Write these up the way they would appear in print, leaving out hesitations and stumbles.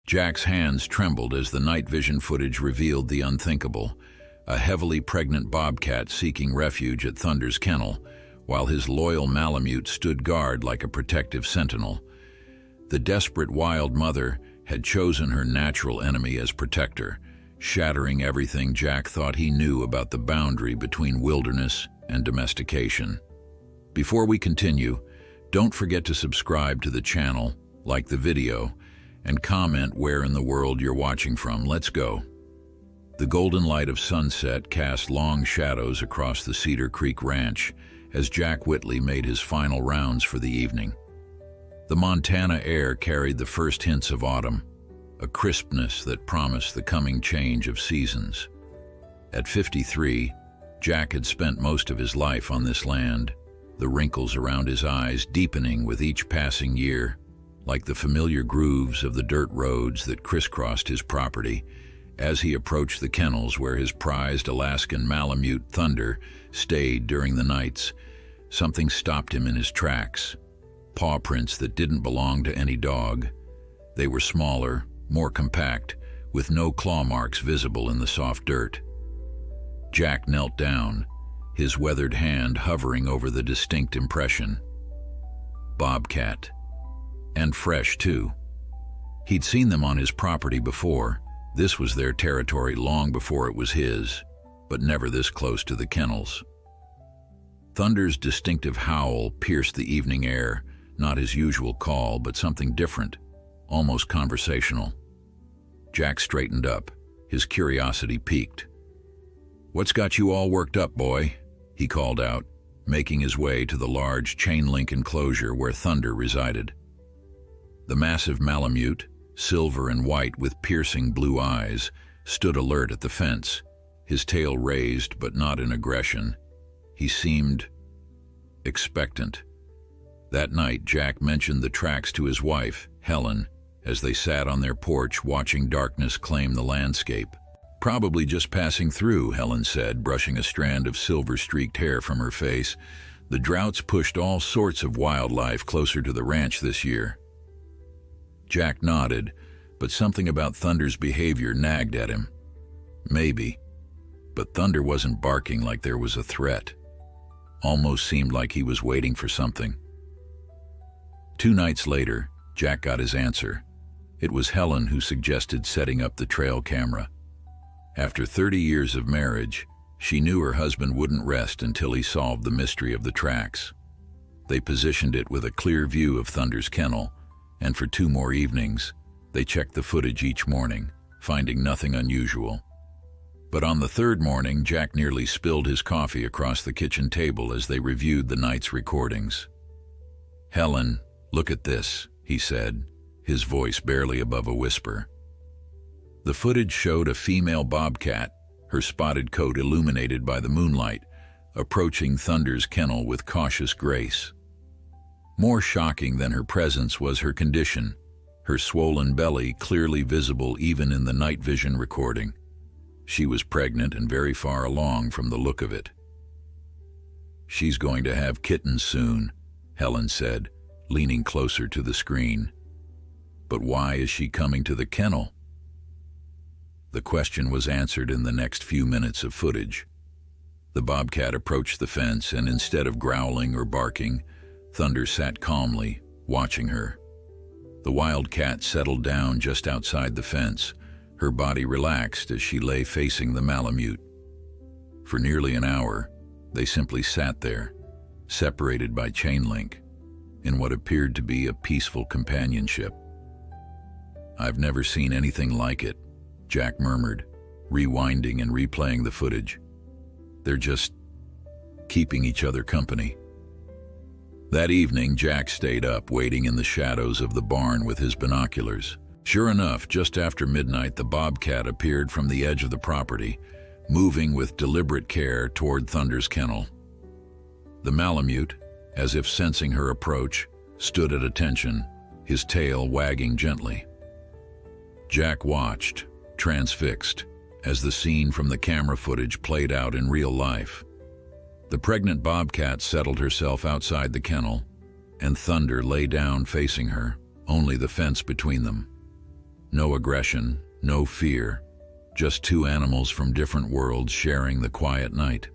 Jack's hands trembled as the night vision footage revealed the unthinkable, a heavily pregnant bobcat seeking refuge at Thunder's kennel, while his loyal Malamute stood guard like a protective sentinel. The desperate wild mother had chosen her natural enemy as protector, shattering everything Jack thought he knew about the boundary between wilderness and domestication. Before we continue, don't forget to subscribe to the channel, like the video, and comment where in the world you're watching from. Let's go. The golden light of sunset cast long shadows across the Cedar Creek Ranch as Jack Whitley made his final rounds for the evening. The Montana air carried the first hints of autumn, a crispness that promised the coming change of seasons. At 53, Jack had spent most of his life on this land, the wrinkles around his eyes deepening with each passing year, like the familiar grooves of the dirt roads that crisscrossed his property. As he approached the kennels where his prized Alaskan Malamute Thunder stayed during the nights, something stopped him in his tracks. Paw prints that didn't belong to any dog. They were smaller, more compact, with no claw marks visible in the soft dirt. Jack knelt down, his weathered hand hovering over the distinct impression. Bobcat. And fresh, too. He'd seen them on his property before. This was their territory long before it was his, but never this close to the kennels. Thunder's distinctive howl pierced the evening air, not his usual call, but something different, almost conversational. Jack straightened up, his curiosity piqued. "What's got you all worked up, boy?" he called out, making his way to the large chain-link enclosure where Thunder resided. The massive Malamute, silver and white with piercing blue eyes, stood alert at the fence, his tail raised but not in aggression. He seemed expectant. That night, Jack mentioned the tracks to his wife, Helen, as they sat on their porch watching darkness claim the landscape. "Probably just passing through," Helen said, brushing a strand of silver-streaked hair from her face. "The droughts pushed all sorts of wildlife closer to the ranch this year." Jack nodded, but something about Thunder's behavior nagged at him. Maybe, but Thunder wasn't barking like there was a threat. Almost seemed like he was waiting for something. 2 nights later, Jack got his answer. It was Helen who suggested setting up the trail camera. After 30 years of marriage, she knew her husband wouldn't rest until he solved the mystery of the tracks. They positioned it with a clear view of Thunder's kennel, and for 2 more evenings, they checked the footage each morning, finding nothing unusual. But on the 3rd morning, Jack nearly spilled his coffee across the kitchen table as they reviewed the night's recordings. "Helen, look at this," he said, his voice barely above a whisper. The footage showed a female bobcat, her spotted coat illuminated by the moonlight, approaching Thunder's kennel with cautious grace. More shocking than her presence was her condition, her swollen belly clearly visible even in the night vision recording. She was pregnant and very far along from the look of it. "She's going to have kittens soon," Helen said, leaning closer to the screen. "But why is she coming to the kennel?" The question was answered in the next few minutes of footage. The bobcat approached the fence, and instead of growling or barking, Thunder sat calmly, watching her. The wild cat settled down just outside the fence, her body relaxed as she lay facing the Malamute. For nearly an hour, they simply sat there, separated by chain link, in what appeared to be a peaceful companionship. "I've never seen anything like it," Jack murmured, rewinding and replaying the footage. "They're just keeping each other company." That evening, Jack stayed up, waiting in the shadows of the barn with his binoculars. Sure enough, just after midnight, the bobcat appeared from the edge of the property, moving with deliberate care toward Thunder's kennel. The Malamute, as if sensing her approach, stood at attention, his tail wagging gently. Jack watched, transfixed, as the scene from the camera footage played out in real life. The pregnant bobcat settled herself outside the kennel, and Thunder lay down facing her, only the fence between them. No aggression, no fear, just two animals from different worlds sharing the quiet night.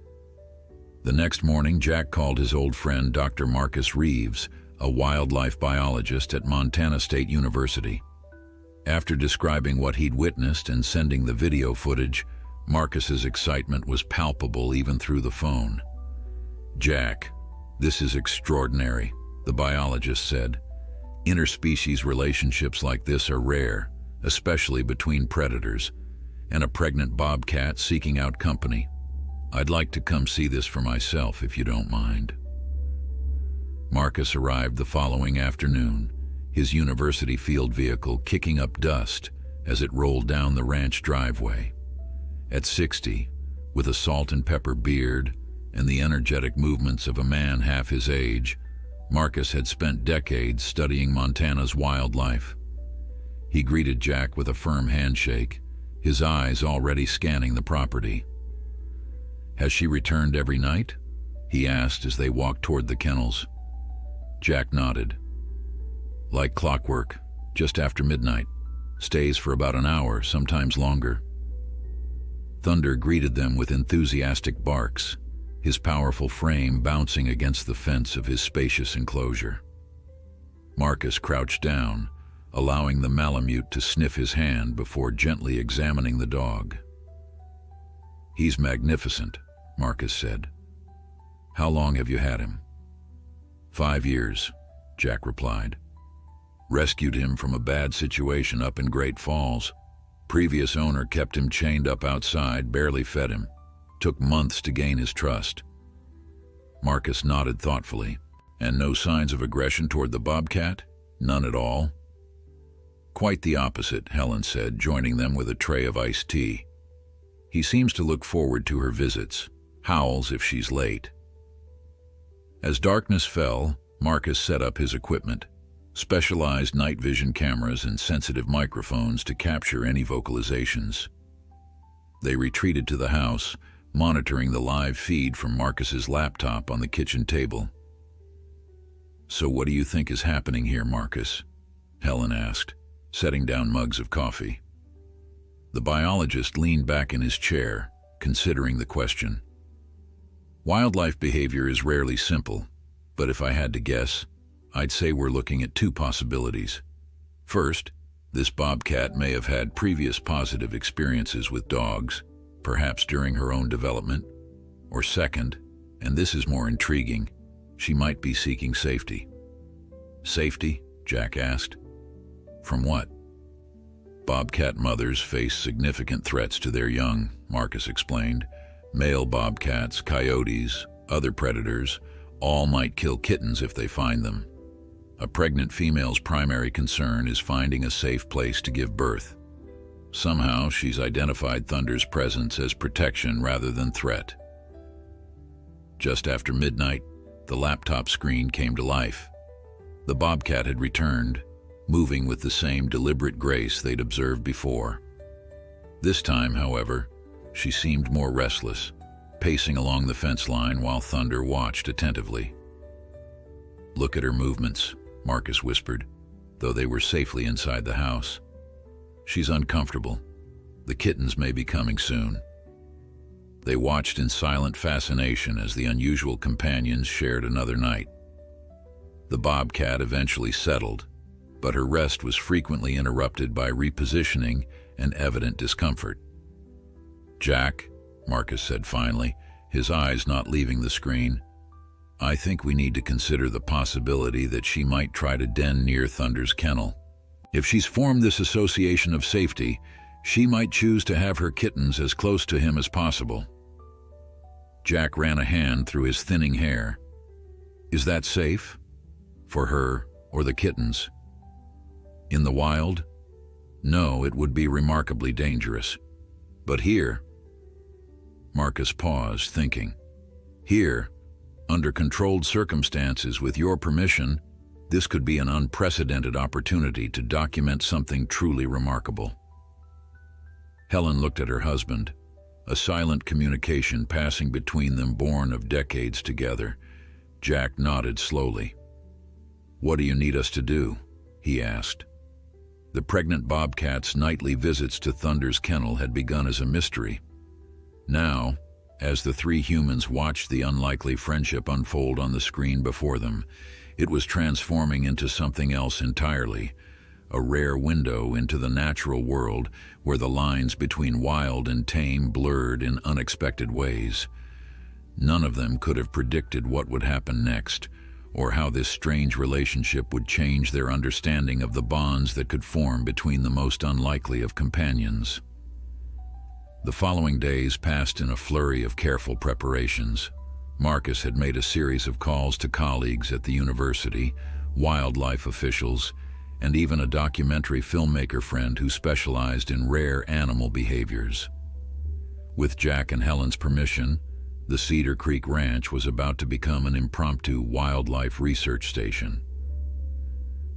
The next morning, Jack called his old friend Dr. Marcus Reeves, a wildlife biologist at Montana State University. After describing what he'd witnessed and sending the video footage, Marcus's excitement was palpable even through the phone. "Jack, this is extraordinary," the biologist said. "Interspecies relationships like this are rare, especially between predators, and a pregnant bobcat seeking out company. I'd like to come see this for myself if you don't mind." Marcus arrived the following afternoon, his university field vehicle kicking up dust as it rolled down the ranch driveway. At 60, with a salt and pepper beard and the energetic movements of a man half his age, Marcus had spent decades studying Montana's wildlife. He greeted Jack with a firm handshake, his eyes already scanning the property. "Has she returned every night?" he asked as they walked toward the kennels. Jack nodded. "Like clockwork, just after midnight. Stays for about an hour, sometimes longer." Thunder greeted them with enthusiastic barks, his powerful frame bouncing against the fence of his spacious enclosure. Marcus crouched down, allowing the Malamute to sniff his hand before gently examining the dog. "He's magnificent," Marcus said. "How long have you had him?" 5 years, Jack replied. "Rescued him from a bad situation up in Great Falls. Previous owner kept him chained up outside, barely fed him. Took months to gain his trust." Marcus nodded thoughtfully. "And no signs of aggression toward the bobcat? None at all?" "Quite the opposite," Helen said, joining them with a tray of iced tea. "He seems to look forward to her visits. Howls if she's late." As darkness fell, Marcus set up his equipment, specialized night vision cameras and sensitive microphones to capture any vocalizations. They retreated to the house, monitoring the live feed from Marcus's laptop on the kitchen table. "So what do you think is happening here, Marcus?" Helen asked, setting down mugs of coffee. The biologist leaned back in his chair, considering the question. "Wildlife behavior is rarely simple, but if I had to guess, I'd say we're looking at two possibilities. First, this bobcat may have had previous positive experiences with dogs, perhaps during her own development. Or second, and this is more intriguing, she might be seeking safety." "Safety?" Jack asked. "From what?" "Bobcat mothers face significant threats to their young," Marcus explained. "Male bobcats, coyotes, other predators, all might kill kittens if they find them. A pregnant female's primary concern is finding a safe place to give birth. Somehow, she's identified Thunder's presence as protection rather than threat." Just after midnight, the laptop screen came to life. The bobcat had returned, moving with the same deliberate grace they'd observed before. This time, however, she seemed more restless, pacing along the fence line while Thunder watched attentively. "Look at her movements," Marcus whispered, though they were safely inside the house. "She's uncomfortable. The kittens may be coming soon." They watched in silent fascination as the unusual companions shared another night. The bobcat eventually settled, but her rest was frequently interrupted by repositioning and evident discomfort. "Jack," Marcus said finally, his eyes not leaving the screen, "I think we need to consider the possibility that she might try to den near Thunder's kennel. If she's formed this association of safety, she might choose to have her kittens as close to him as possible." Jack ran a hand through his thinning hair. "Is that safe? For her or the kittens?" "In the wild? No, it would be remarkably dangerous. But here—" Marcus paused, thinking. "Here, under controlled circumstances with your permission, this could be an unprecedented opportunity to document something truly remarkable." Helen looked at her husband, a silent communication passing between them born of decades together. Jack nodded slowly. "What do you need us to do?" he asked. The pregnant bobcat's nightly visits to Thunder's kennel had begun as a mystery. Now, as the three humans watched the unlikely friendship unfold on the screen before them, it was transforming into something else entirely, a rare window into the natural world where the lines between wild and tame blurred in unexpected ways. None of them could have predicted what would happen next, or how this strange relationship would change their understanding of the bonds that could form between the most unlikely of companions. The following days passed in a flurry of careful preparations. Marcus had made a series of calls to colleagues at the university, wildlife officials, and even a documentary filmmaker friend who specialized in rare animal behaviors. With Jack and Helen's permission, the Cedar Creek Ranch was about to become an impromptu wildlife research station.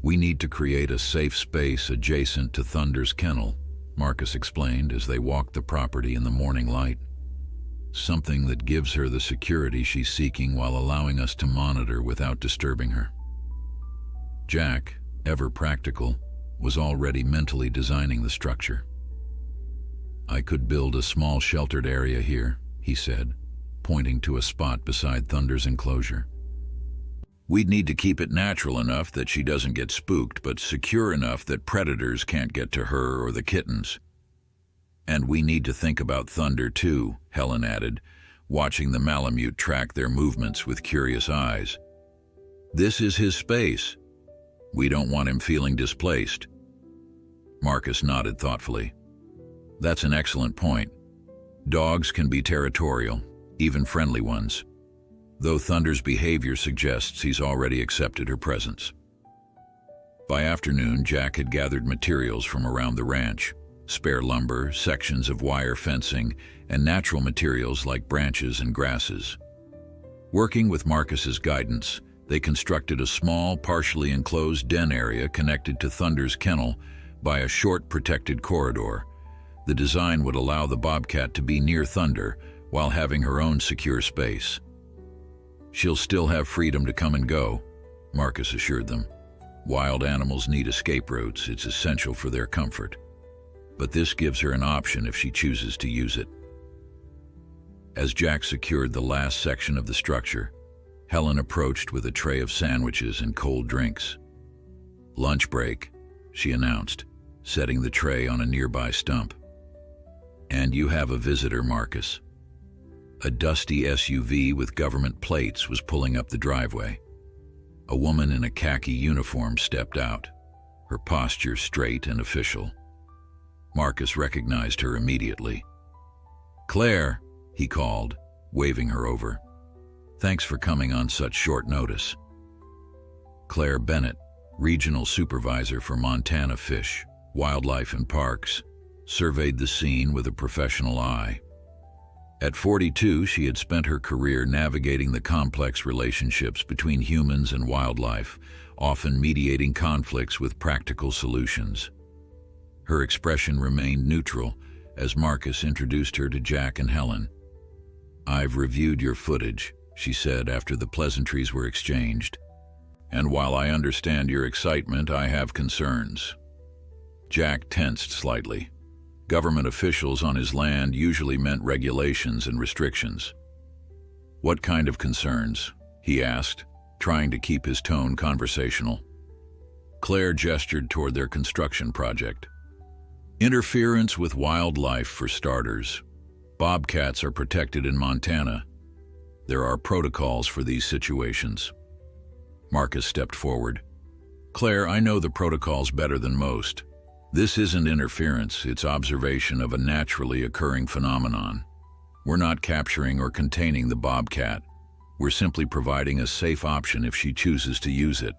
"We need to create a safe space adjacent to Thunder's kennel," Marcus explained as they walked the property in the morning light. "Something that gives her the security she's seeking while allowing us to monitor without disturbing her." Jack, ever practical, was already mentally designing the structure. "I could build a small sheltered area here," he said, pointing to a spot beside Thunder's enclosure. "We'd need to keep it natural enough that she doesn't get spooked, but secure enough that predators can't get to her or the kittens. And we need to think about Thunder too," Helen added, watching the Malamute track their movements with curious eyes. "This is his space. We don't want him feeling displaced." Marcus nodded thoughtfully. "That's an excellent point. Dogs can be territorial, even friendly ones, though Thunder's behavior suggests he's already accepted her presence." By afternoon, Jack had gathered materials from around the ranch: spare lumber, sections of wire fencing, and natural materials like branches and grasses. Working with Marcus's guidance, they constructed a small, partially enclosed den area connected to Thunder's kennel by a short protected corridor. The design would allow the bobcat to be near Thunder while having her own secure space. "She'll still have freedom to come and go," Marcus assured them. "Wild animals need escape routes. It's essential for their comfort. But this gives her an option if she chooses to use it." As Jack secured the last section of the structure, Helen approached with a tray of sandwiches and cold drinks. "Lunch break," she announced, setting the tray on a nearby stump. "And you have a visitor, Marcus." A dusty SUV with government plates was pulling up the driveway. A woman in a khaki uniform stepped out, her posture straight and official. Marcus recognized her immediately. "Claire," he called, waving her over. "Thanks for coming on such short notice." Claire Bennett, regional supervisor for Montana Fish, Wildlife and Parks, surveyed the scene with a professional eye. At 42, she had spent her career navigating the complex relationships between humans and wildlife, often mediating conflicts with practical solutions. Her expression remained neutral as Marcus introduced her to Jack and Helen. "I've reviewed your footage," she said after the pleasantries were exchanged. "And while I understand your excitement, I have concerns." Jack tensed slightly. Government officials on his land usually meant regulations and restrictions. "What kind of concerns?" he asked, trying to keep his tone conversational. Claire gestured toward their construction project. "Interference with wildlife, for starters. Bobcats are protected in Montana. There are protocols for these situations." Marcus stepped forward. "Claire, I know the protocols better than most. This isn't interference, it's observation of a naturally occurring phenomenon. We're not capturing or containing the bobcat. We're simply providing a safe option if she chooses to use it."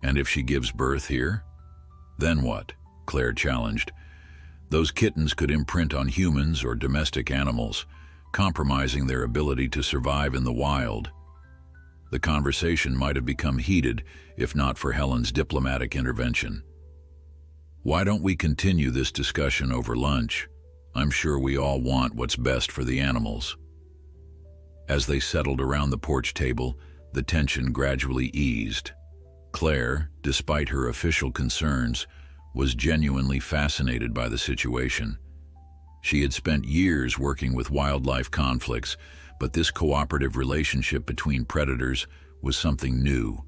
"And if she gives birth here? Then what?" Claire challenged. "Those kittens could imprint on humans or domestic animals, compromising their ability to survive in the wild." The conversation might have become heated if not for Helen's diplomatic intervention. "Why don't we continue this discussion over lunch? I'm sure we all want what's best for the animals." As they settled around the porch table, the tension gradually eased. Claire, despite her official concerns, was genuinely fascinated by the situation. She had spent years working with wildlife conflicts, but this cooperative relationship between predators was something new.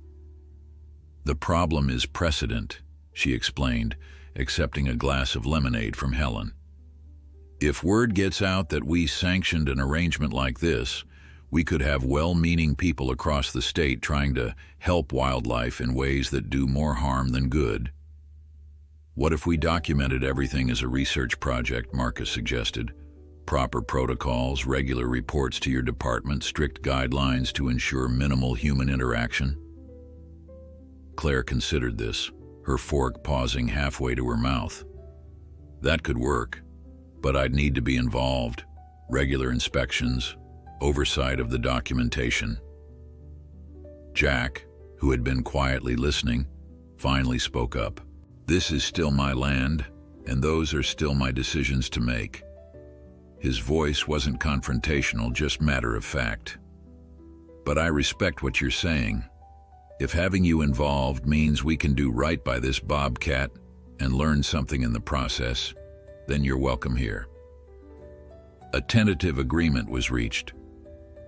"The problem is precedent," she explained, accepting a glass of lemonade from Helen. "If word gets out that we sanctioned an arrangement like this, we could have well-meaning people across the state trying to help wildlife in ways that do more harm than good." "What if we documented everything as a research project?" Marcus suggested. "Proper protocols, regular reports to your department, strict guidelines to ensure minimal human interaction." Claire considered this, her fork pausing halfway to her mouth. "That could work, but I'd need to be involved. Regular inspections, oversight of the documentation." Jack, who had been quietly listening, finally spoke up. "This is still my land, and those are still my decisions to make." His voice wasn't confrontational, just matter of fact. "But I respect what you're saying. If having you involved means we can do right by this bobcat and learn something in the process, then you're welcome here." A tentative agreement was reached.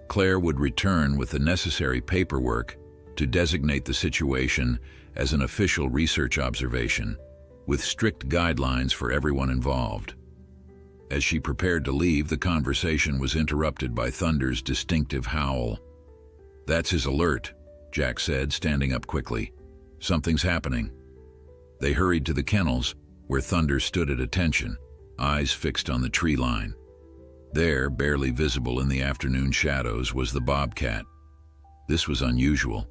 Claire would return with the necessary paperwork to designate the situation as an official research observation, with strict guidelines for everyone involved. As she prepared to leave, the conversation was interrupted by Thunder's distinctive howl. "That's his alert," Jack said, standing up quickly. "Something's happening." They hurried to the kennels, where Thunder stood at attention, eyes fixed on the tree line. There, barely visible in the afternoon shadows, was the bobcat. This was unusual.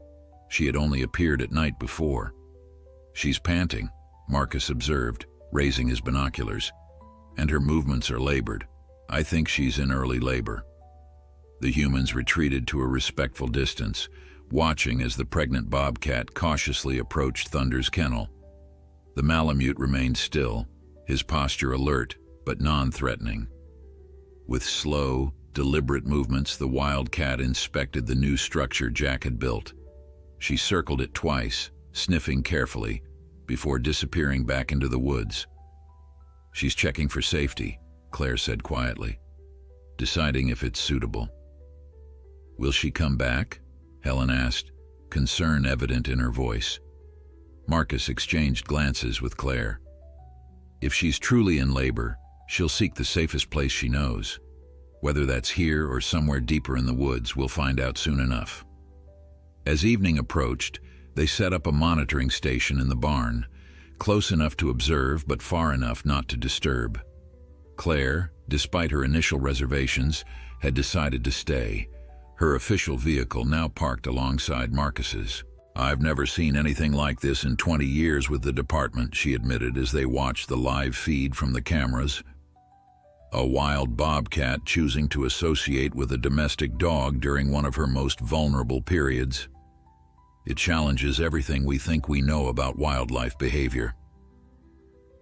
She had only appeared at night before. "She's panting," Marcus observed, raising his binoculars, "and her movements are labored. I think she's in early labor." The humans retreated to a respectful distance, watching as the pregnant bobcat cautiously approached Thunder's kennel. The Malamute remained still, his posture alert but non-threatening. With slow, deliberate movements, the wildcat inspected the new structure Jack had built. She circled it twice, sniffing carefully, before disappearing back into the woods. "She's checking for safety," Claire said quietly, "deciding if it's suitable." "Will she come back?" Helen asked, concern evident in her voice. Marcus exchanged glances with Claire. "If she's truly in labor, she'll seek the safest place she knows. Whether that's here or somewhere deeper in the woods, we'll find out soon enough." As evening approached, they set up a monitoring station in the barn, close enough to observe but far enough not to disturb. Claire, despite her initial reservations, had decided to stay, her official vehicle now parked alongside Marcus's. "I've never seen anything like this in 20 years with the department," she admitted as they watched the live feed from the cameras. A wild bobcat choosing to associate with a domestic dog during one of her most vulnerable periods. It challenges everything we think we know about wildlife behavior.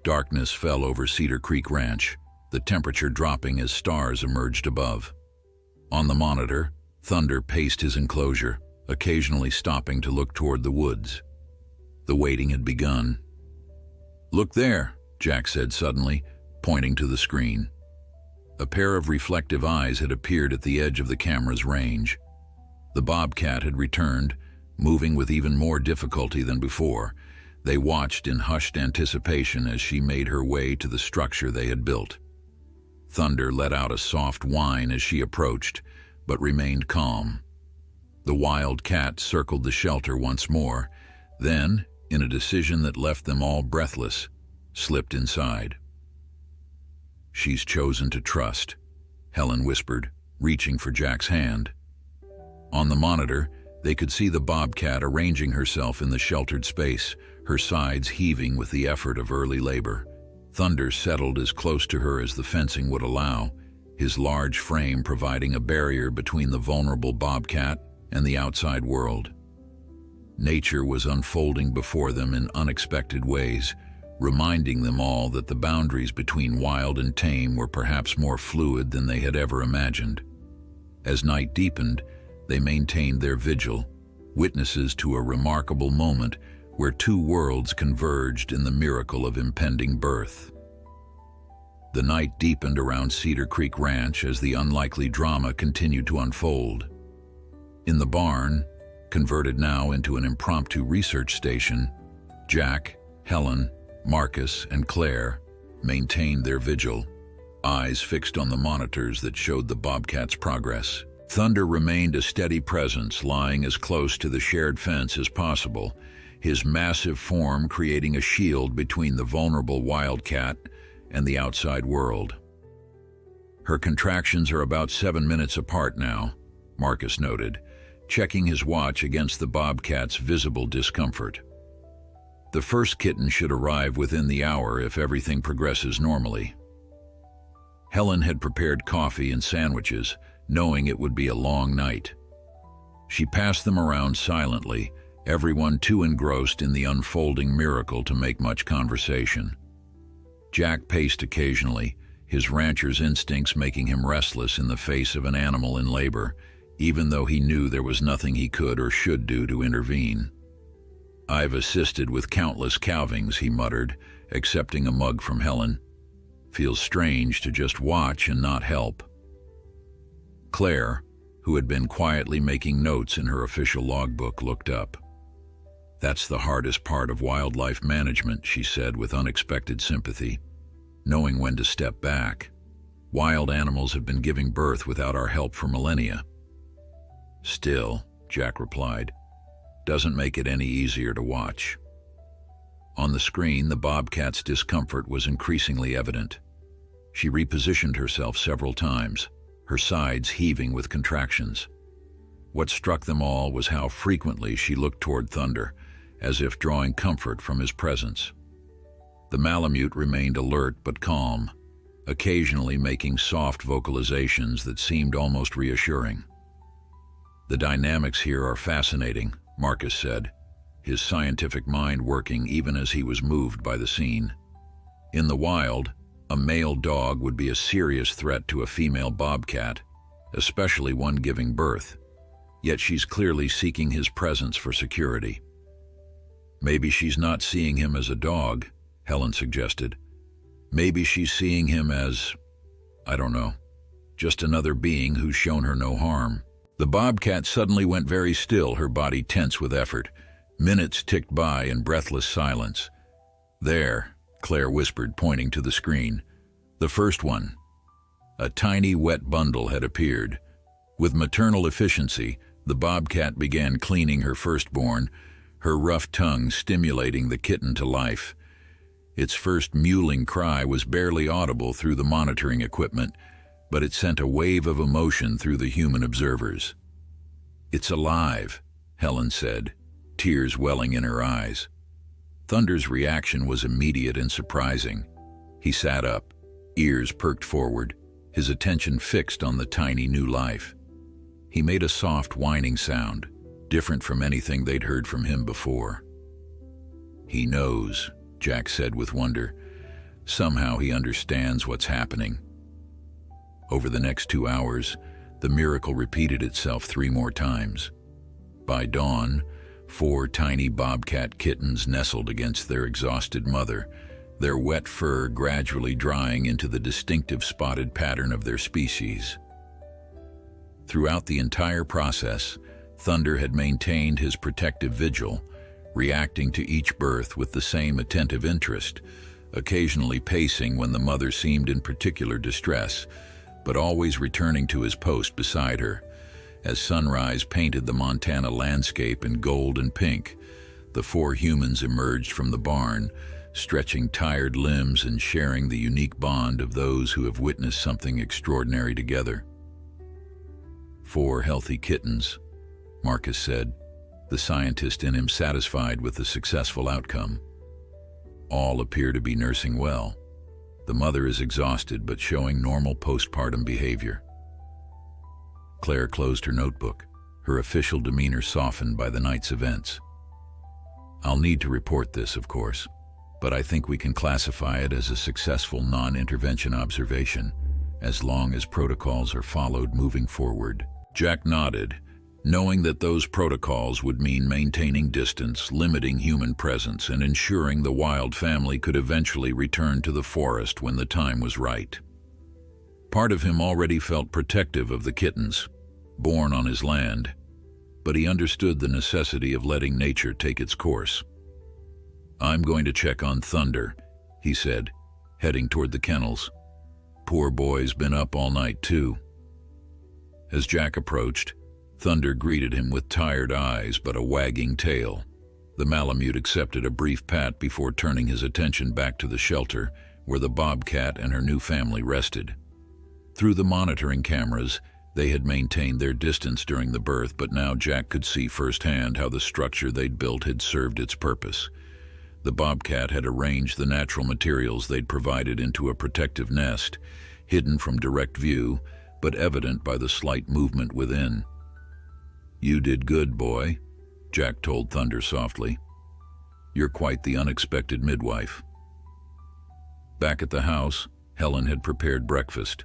Darkness fell over Cedar Creek Ranch, the temperature dropping as stars emerged above. On the monitor, Thunder paced his enclosure, occasionally stopping to look toward the woods. The waiting had begun. "Look there," Jack said suddenly, pointing to the screen. A pair of reflective eyes had appeared at the edge of the camera's range. The bobcat had returned, moving with even more difficulty than before. They watched in hushed anticipation as she made her way to the structure they had built. Thunder let out a soft whine as she approached, but remained calm. The wild cat circled the shelter once more, then, in a decision that left them all breathless, slipped inside. "She's chosen to trust," Helen whispered, reaching for Jack's hand. On the monitor, they could see the bobcat arranging herself in the sheltered space, her sides heaving with the effort of early labor. Thunder settled as close to her as the fencing would allow, his large frame providing a barrier between the vulnerable bobcat and the outside world. Nature was unfolding before them in unexpected ways, reminding them all that the boundaries between wild and tame were perhaps more fluid than they had ever imagined. As night deepened, they maintained their vigil, witnesses to a remarkable moment where two worlds converged in the miracle of impending birth. The night deepened around Cedar Creek Ranch as the unlikely drama continued to unfold. In the barn, converted now into an impromptu research station, Jack, Helen, Marcus, and Claire maintained their vigil, eyes fixed on the monitors that showed the Bobcat's progress. Thunder remained a steady presence, lying as close to the shared fence as possible, his massive form creating a shield between the vulnerable wildcat and the outside world. Her contractions are about 7 minutes apart now, Marcus noted, checking his watch against the Bobcat's visible discomfort. The first kitten should arrive within the hour if everything progresses normally. Helen had prepared coffee and sandwiches, knowing it would be a long night. She passed them around silently, everyone too engrossed in the unfolding miracle to make much conversation. Jack paced occasionally, his rancher's instincts making him restless in the face of an animal in labor, even though he knew there was nothing he could or should do to intervene. "I've assisted with countless calvings," he muttered, accepting a mug from Helen. "Feels strange to just watch and not help." Claire, who had been quietly making notes in her official logbook, looked up. "That's the hardest part of wildlife management," she said with unexpected sympathy, "knowing when to step back. Wild animals have been giving birth without our help for millennia." "Still," Jack replied, "doesn't make it any easier to watch." On the screen, the Bobcat's discomfort was increasingly evident. She repositioned herself several times, her sides heaving with contractions. What struck them all was how frequently she looked toward Thunder, as if drawing comfort from his presence. The Malamute remained alert but calm, occasionally making soft vocalizations that seemed almost reassuring. "The dynamics here are fascinating," Marcus said, his scientific mind working even as he was moved by the scene. In the wild, a male dog would be a serious threat to a female bobcat, especially one giving birth, yet she's clearly seeking his presence for security. "Maybe she's not seeing him as a dog," Helen suggested. "Maybe she's seeing him as, I don't know, just another being who's shown her no harm." The Bobcat suddenly went very still, her body tense with effort. Minutes ticked by in breathless silence. "There," Claire whispered, pointing to the screen. "The first one." A tiny, wet bundle had appeared. With maternal efficiency, the Bobcat began cleaning her firstborn, her rough tongue stimulating the kitten to life. Its first mewling cry was barely audible through the monitoring equipment, but it sent a wave of emotion through the human observers. "It's alive," Helen said, tears welling in her eyes. Thunder's reaction was immediate and surprising. He sat up, ears perked forward, his attention fixed on the tiny new life. He made a soft whining sound, different from anything they'd heard from him before. "He knows," Jack said with wonder. "Somehow he understands what's happening." Over the next 2 hours, the miracle repeated itself 3 more times. By dawn, 4 tiny bobcat kittens nestled against their exhausted mother, their wet fur gradually drying into the distinctive spotted pattern of their species. Throughout the entire process, Thunder had maintained his protective vigil, reacting to each birth with the same attentive interest, occasionally pacing when the mother seemed in particular distress, but always returning to his post beside her. As sunrise painted the Montana landscape in gold and pink, the 4 humans emerged from the barn, stretching tired limbs and sharing the unique bond of those who have witnessed something extraordinary together. 4 healthy kittens, Marcus said, the scientist in him satisfied with the successful outcome. All appear to be nursing well. The mother is exhausted but showing normal postpartum behavior. Claire closed her notebook, her official demeanor softened by the night's events. "I'll need to report this, of course, but I think we can classify it as a successful non-intervention observation, as long as protocols are followed moving forward." Jack nodded, knowing that those protocols would mean maintaining distance, limiting human presence, and ensuring the wild family could eventually return to the forest when the time was right. Part of him already felt protective of the kittens, born on his land, but he understood the necessity of letting nature take its course. "I'm going to check on Thunder," he said, heading toward the kennels. "Poor boy's been up all night too." As Jack approached, Thunder greeted him with tired eyes but a wagging tail. The Malamute accepted a brief pat before turning his attention back to the shelter where the Bobcat and her new family rested. Through the monitoring cameras, they had maintained their distance during the birth, but now Jack could see firsthand how the structure they'd built had served its purpose. The Bobcat had arranged the natural materials they'd provided into a protective nest, hidden from direct view, but evident by the slight movement within. "You did good, boy," Jack told Thunder softly. "You're quite the unexpected midwife." Back at the house, Helen had prepared breakfast,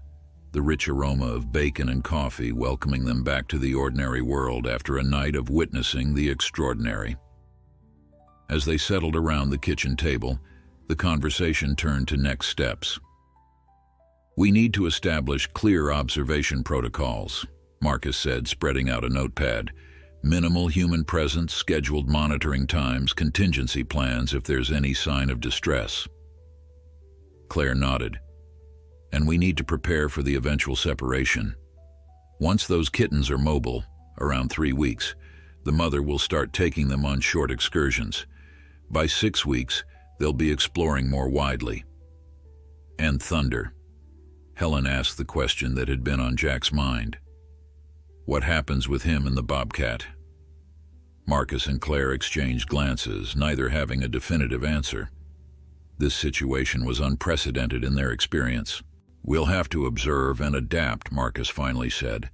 the rich aroma of bacon and coffee welcoming them back to the ordinary world after a night of witnessing the extraordinary. As they settled around the kitchen table, the conversation turned to next steps. "We need to establish clear observation protocols," Marcus said, spreading out a notepad. "Minimal human presence, scheduled monitoring times, contingency plans if there's any sign of distress." Claire nodded. "And we need to prepare for the eventual separation. Once those kittens are mobile, around 3 weeks, the mother will start taking them on short excursions. By 6 weeks, they'll be exploring more widely." "And Thunder?" Helen asked the question that had been on Jack's mind. "What happens with him and the Bobcat?" Marcus and Claire exchanged glances, neither having a definitive answer. This situation was unprecedented in their experience. "We'll have to observe and adapt," Marcus finally said.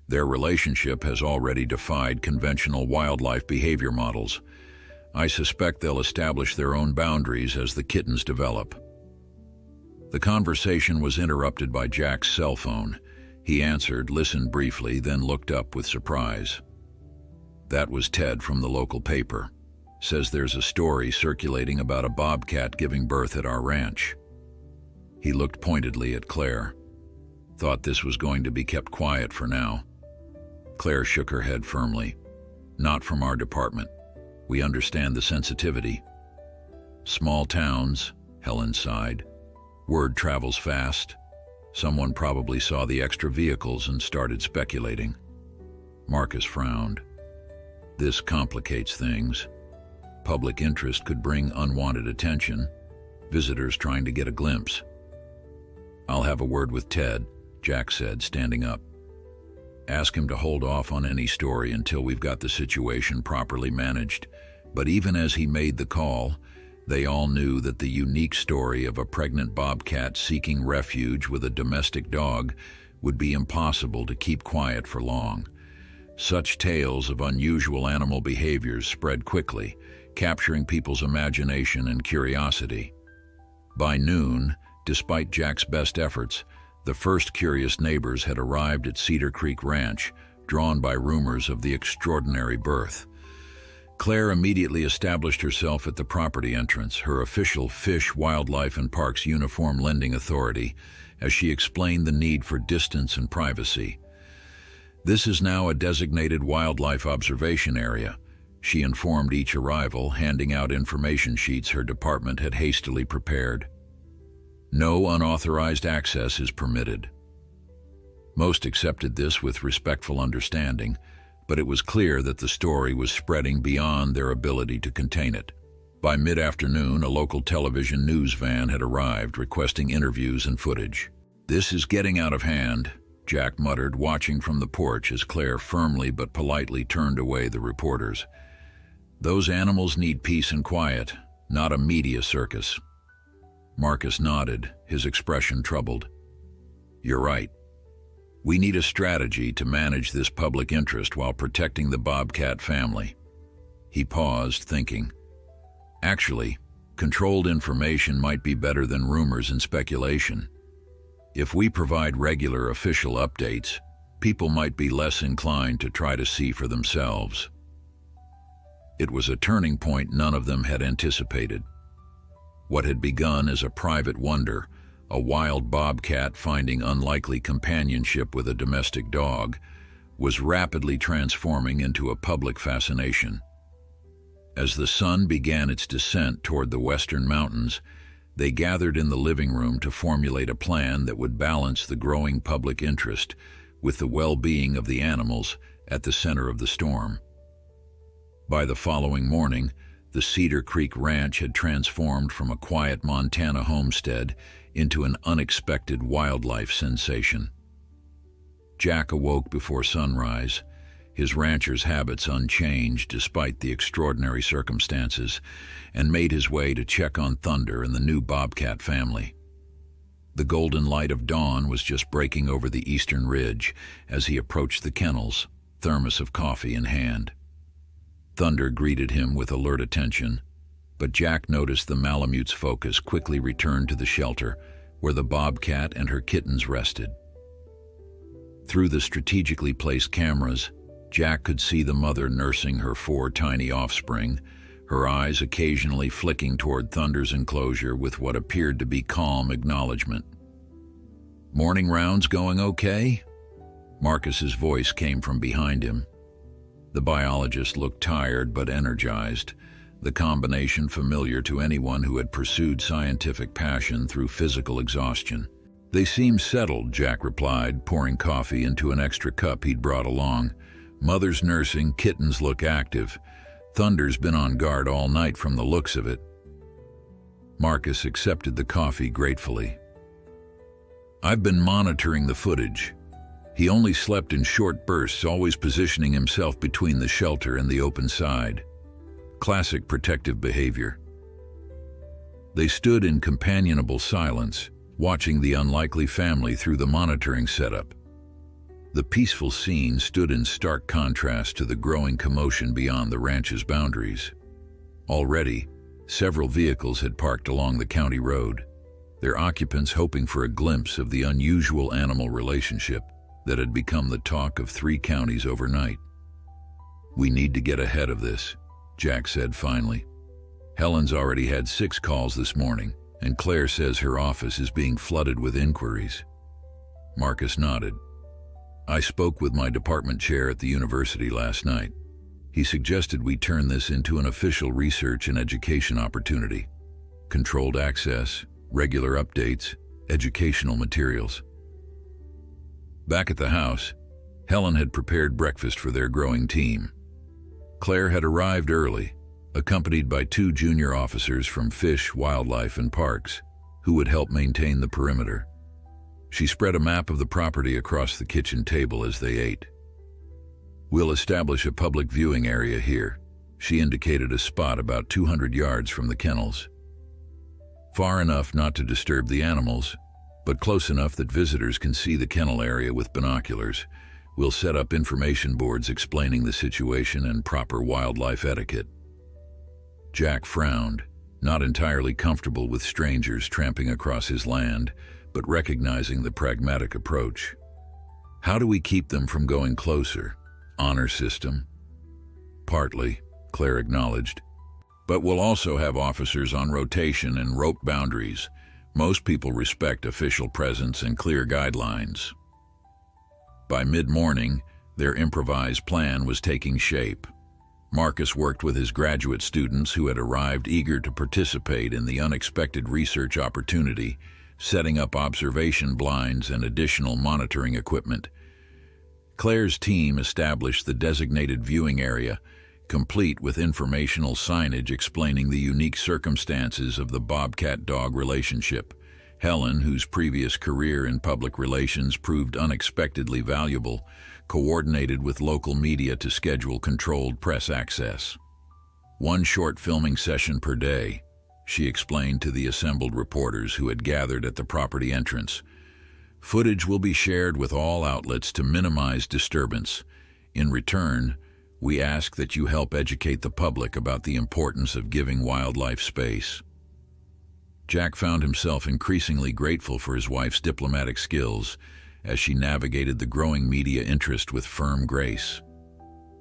"Their relationship has already defied conventional wildlife behavior models. I suspect they'll establish their own boundaries as the kittens develop." The conversation was interrupted by Jack's cell phone. He answered, listened briefly, then looked up with surprise. "That was Ted from the local paper. Says there's a story circulating about a bobcat giving birth at our ranch." He looked pointedly at Claire. "Thought this was going to be kept quiet for now." Claire shook her head firmly. "Not from our department. We understand the sensitivity." "Small towns," Helen sighed. "Word travels fast. Someone probably saw the extra vehicles and started speculating." Marcus frowned. "This complicates things. Public interest could bring unwanted attention, visitors trying to get a glimpse." "I'll have a word with Ted," Jack said, standing up. "Ask him to hold off on any story until we've got the situation properly managed." But even as he made the call, they all knew that the unique story of a pregnant bobcat seeking refuge with a domestic dog would be impossible to keep quiet for long. Such tales of unusual animal behaviors spread quickly, capturing people's imagination and curiosity. By noon, despite Jack's best efforts, the first curious neighbors had arrived at Cedar Creek Ranch, drawn by rumors of the extraordinary birth. Claire immediately established herself at the property entrance, her official Fish, Wildlife and Parks uniform lending authority, as she explained the need for distance and privacy. "This is now a designated wildlife observation area," she informed each arrival, handing out information sheets her department had hastily prepared. "No unauthorized access is permitted." Most accepted this with respectful understanding, but it was clear that the story was spreading beyond their ability to contain it. By mid-afternoon, a local television news van had arrived, requesting interviews and footage. "This is getting out of hand," Jack muttered, watching from the porch as Claire firmly but politely turned away the reporters. "Those animals need peace and quiet, not a media circus." Marcus nodded, his expression troubled. "You're right. We need a strategy to manage this public interest while protecting the Bobcat family." He paused, thinking. "Actually, controlled information might be better than rumors and speculation. If we provide regular official updates, people might be less inclined to try to see for themselves. It was a turning point none of them had anticipated. What had begun as a private wonder, a wild bobcat finding unlikely companionship with a domestic dog, was rapidly transforming into a public fascination. As the sun began its descent toward the western mountains, they gathered in the living room to formulate a plan that would balance the growing public interest with the well-being of the animals at the center of the storm. By the following morning, the Cedar Creek Ranch had transformed from a quiet Montana homestead into an unexpected wildlife sensation. Jack awoke before sunrise, his rancher's habits unchanged despite the extraordinary circumstances, and made his way to check on Thunder and the new Bobcat family. The golden light of dawn was just breaking over the eastern ridge as he approached the kennels, thermos of coffee in hand. Thunder greeted him with alert attention, but Jack noticed the Malamute's focus quickly returned to the shelter where the Bobcat and her kittens rested. Through the strategically placed cameras, Jack could see the mother nursing her 4 tiny offspring, her eyes occasionally flicking toward Thunder's enclosure with what appeared to be calm acknowledgement. "Morning rounds going okay?" Marcus's voice came from behind him. The biologist looked tired but energized, the combination familiar to anyone who had pursued scientific passion through physical exhaustion. "They seem settled," Jack replied, pouring coffee into an extra cup he'd brought along. "Mother's nursing, kittens look active. Thunder's been on guard all night from the looks of it." Marcus accepted the coffee gratefully. "I've been monitoring the footage. He only slept in short bursts, always positioning himself between the shelter and the open side. Classic protective behavior." They stood in companionable silence, watching the unlikely family through the monitoring setup. The peaceful scene stood in stark contrast to the growing commotion beyond the ranch's boundaries. Already, several vehicles had parked along the county road, their occupants hoping for a glimpse of the unusual animal relationship that had become the talk of 3 counties overnight. "We need to get ahead of this," Jack said finally. "Helen's already had 6 calls this morning, and Claire says her office is being flooded with inquiries." Marcus nodded. "I spoke with my department chair at the university last night. He suggested we turn this into an official research and education opportunity. Controlled access, regular updates, educational materials." Back at the house, Helen had prepared breakfast for their growing team. Claire had arrived early, accompanied by 2 junior officers from Fish, Wildlife, and Parks, who would help maintain the perimeter. She spread a map of the property across the kitchen table as they ate. "We'll establish a public viewing area here." She indicated a spot about 200 yards from the kennels. "Far enough not to disturb the animals, but close enough that visitors can see the kennel area with binoculars. We'll set up information boards explaining the situation and proper wildlife etiquette." Jack frowned, not entirely comfortable with strangers tramping across his land, but recognizing the pragmatic approach. "How do we keep them from going closer? Honor system?" "Partly," Claire acknowledged. "But we'll also have officers on rotation and rope boundaries. Most people respect official presence and clear guidelines." By mid-morning, their improvised plan was taking shape. Marcus worked with his graduate students who had arrived eager to participate in the unexpected research opportunity, setting up observation blinds and additional monitoring equipment. Claire's team established the designated viewing area, complete with informational signage explaining the unique circumstances of the bobcat-dog relationship. Helen, whose previous career in public relations proved unexpectedly valuable, coordinated with local media to schedule controlled press access. 1 short filming session per day, she explained to the assembled reporters who had gathered at the property entrance. "Footage will be shared with all outlets to minimize disturbance. In return, we ask that you help educate the public about the importance of giving wildlife space." Jack found himself increasingly grateful for his wife's diplomatic skills as she navigated the growing media interest with firm grace.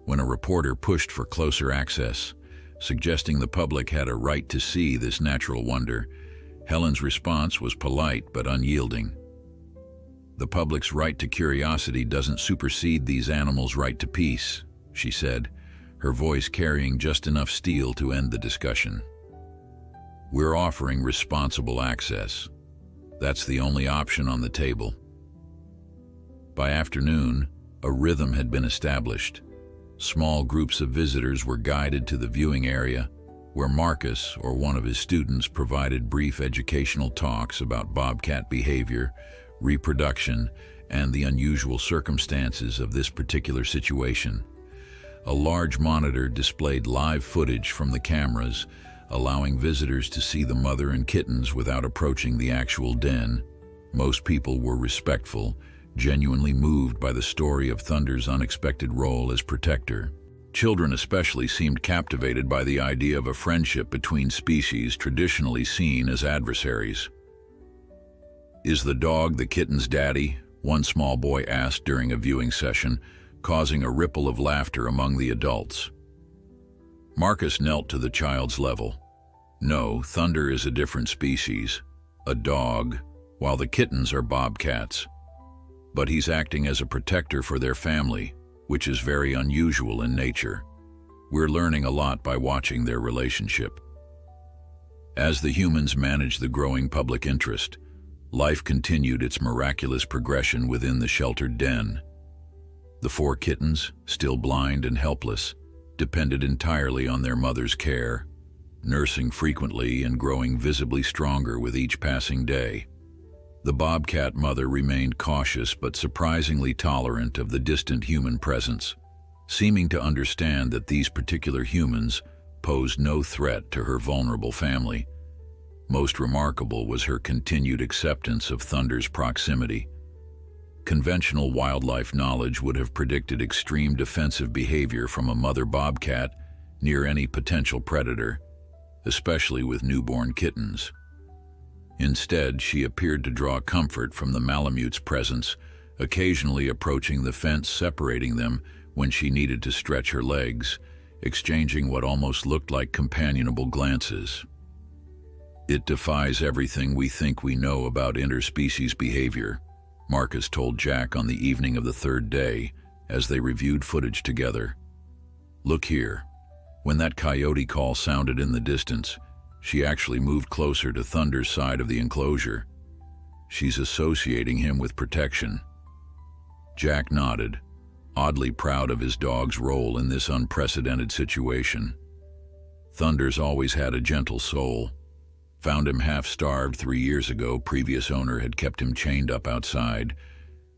When a reporter pushed for closer access, suggesting the public had a right to see this natural wonder, Helen's response was polite but unyielding. "The public's right to curiosity doesn't supersede these animals' right to peace," she said, her voice carrying just enough steel to end the discussion. "We're offering responsible access. That's the only option on the table." By afternoon, a rhythm had been established. Small groups of visitors were guided to the viewing area, where Marcus or one of his students provided brief educational talks about bobcat behavior, reproduction, and the unusual circumstances of this particular situation. A large monitor displayed live footage from the cameras, allowing visitors to see the mother and kittens without approaching the actual den. Most people were respectful, genuinely moved by the story of Thunder's unexpected role as protector. Children especially seemed captivated by the idea of a friendship between species traditionally seen as adversaries. "Is the dog the kitten's daddy?" one small boy asked during a viewing session, causing a ripple of laughter among the adults. Marcus knelt to the child's level. "No, Thunder is a different species, a dog, while the kittens are bobcats. But he's acting as a protector for their family, which is very unusual in nature. We're learning a lot by watching their relationship." As the humans managed the growing public interest, life continued its miraculous progression within the sheltered den. The 4 kittens, still blind and helpless, depended entirely on their mother's care, nursing frequently and growing visibly stronger with each passing day. The bobcat mother remained cautious but surprisingly tolerant of the distant human presence, seeming to understand that these particular humans posed no threat to her vulnerable family. Most remarkable was her continued acceptance of Thunder's proximity. Conventional wildlife knowledge would have predicted extreme defensive behavior from a mother bobcat near any potential predator, especially with newborn kittens. Instead, she appeared to draw comfort from the Malamute's presence, occasionally approaching the fence separating them when she needed to stretch her legs, exchanging what almost looked like companionable glances. "It defies everything we think we know about interspecies behavior," Marcus told Jack on the evening of the 3rd day as they reviewed footage together. "Look here." When that coyote call sounded in the distance, she actually moved closer to Thunder's side of the enclosure. "She's associating him with protection." Jack nodded, oddly proud of his dog's role in this unprecedented situation. Thunder's always had a gentle soul. Found him half-starved 3 years ago. Previous owner had kept him chained up outside.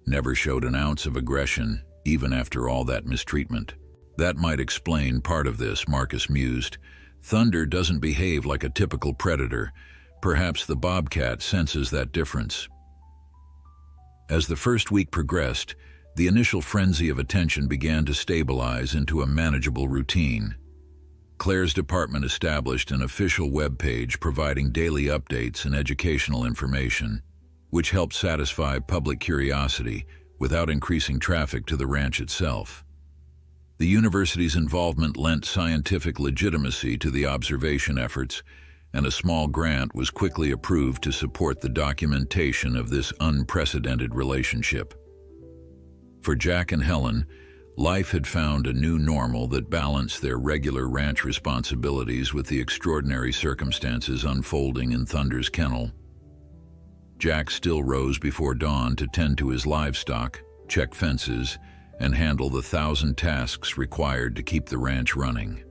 Never showed an ounce of aggression, even after all that mistreatment. "That might explain part of this," Marcus mused. "Thunder doesn't behave like a typical predator. Perhaps the bobcat senses that difference." As the first week progressed, the initial frenzy of attention began to stabilize into a manageable routine. Claire's department established an official web page providing daily updates and educational information, which helped satisfy public curiosity without increasing traffic to the ranch itself. The university's involvement lent scientific legitimacy to the observation efforts, and a small grant was quickly approved to support the documentation of this unprecedented relationship. For Jack and Helen, life had found a new normal that balanced their regular ranch responsibilities with the extraordinary circumstances unfolding in Thunder's kennel. Jack still rose before dawn to tend to his livestock, check fences, and handle the 1,000 tasks required to keep the ranch running.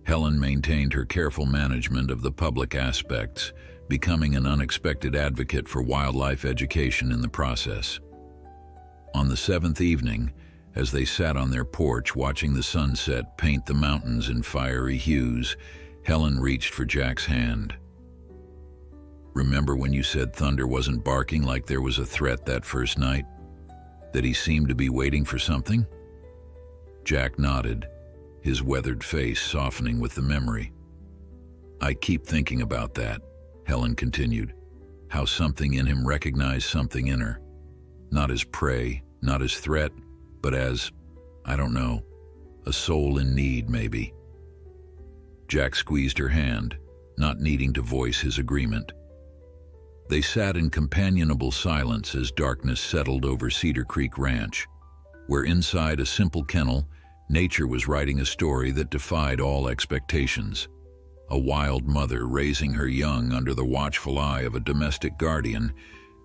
Helen maintained her careful management of the public aspects, becoming an unexpected advocate for wildlife education in the process. On the 7th evening, as they sat on their porch watching the sunset paint the mountains in fiery hues, Helen reached for Jack's hand. "Remember when you said Thunder wasn't barking like there was a threat that first night? That he seemed to be waiting for something?" Jack nodded, his weathered face softening with the memory. "I keep thinking about that," Helen continued, "how something in him recognized something in her. Not as prey, not as threat, but as, I don't know, a soul in need, maybe. Jack squeezed her hand, not needing to voice his agreement. They sat in companionable silence as darkness settled over Cedar Creek Ranch, where inside a simple kennel, nature was writing a story that defied all expectations. A wild mother raising her young under the watchful eye of a domestic guardian,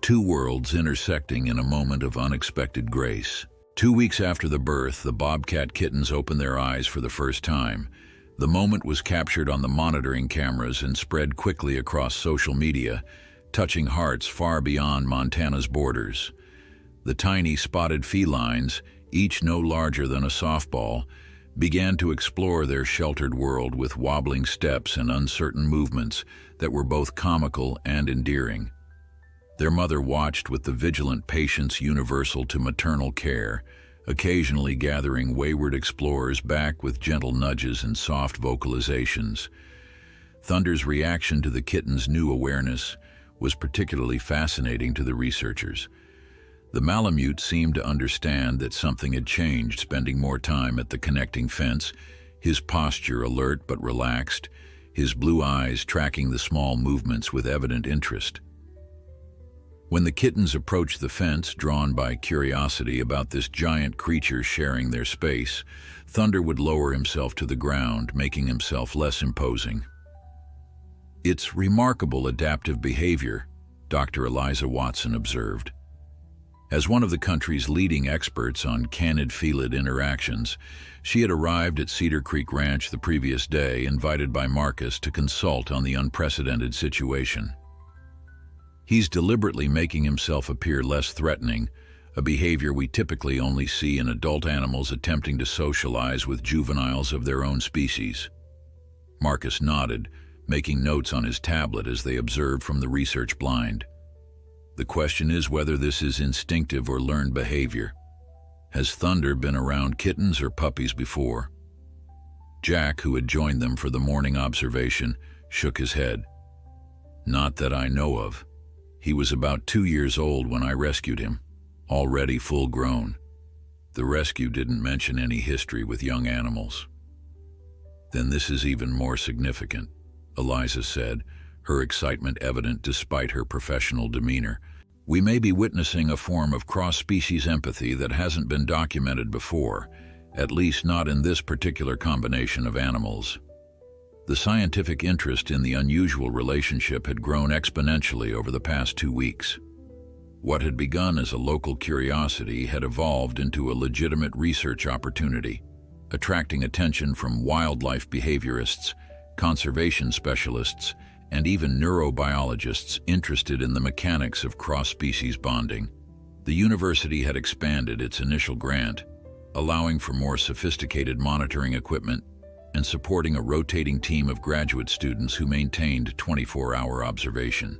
two worlds intersecting in a moment of unexpected grace. 2 weeks after the birth, the Bobcat kittens opened their eyes for the first time. The moment was captured on the monitoring cameras and spread quickly across social media, touching hearts far beyond Montana's borders. The tiny spotted felines, each no larger than a softball, began to explore their sheltered world with wobbling steps and uncertain movements that were both comical and endearing. Their mother watched with the vigilant patience universal to maternal care, occasionally gathering wayward explorers back with gentle nudges and soft vocalizations. Thunder's reaction to the kitten's new awareness was particularly fascinating to the researchers. The Malamute seemed to understand that something had changed, spending more time at the connecting fence, his posture alert but relaxed, his blue eyes tracking the small movements with evident interest. When the kittens approached the fence, drawn by curiosity about this giant creature sharing their space, Thunder would lower himself to the ground, making himself less imposing. "It's remarkable adaptive behavior," Dr. Eliza Watson observed. As one of the country's leading experts on canid-felid interactions, she had arrived at Cedar Creek Ranch the previous day, invited by Marcus to consult on the unprecedented situation. "He's deliberately making himself appear less threatening, a behavior we typically only see in adult animals attempting to socialize with juveniles of their own species." Marcus nodded, making notes on his tablet as they observed from the research blind. "The question is whether this is instinctive or learned behavior. Has Thunder been around kittens or puppies before?" Jack, who had joined them for the morning observation, shook his head. "Not that I know of. He was about 2 years old when I rescued him, already full grown. The rescue didn't mention any history with young animals." "Then this is even more significant," Eliza said, her excitement evident despite her professional demeanor. "We may be witnessing a form of cross-species empathy that hasn't been documented before, at least not in this particular combination of animals." The scientific interest in the unusual relationship had grown exponentially over the past 2 weeks. What had begun as a local curiosity had evolved into a legitimate research opportunity, attracting attention from wildlife behaviorists, conservation specialists, and even neurobiologists interested in the mechanics of cross-species bonding. The university had expanded its initial grant, allowing for more sophisticated monitoring equipment and supporting a rotating team of graduate students who maintained 24-hour observation.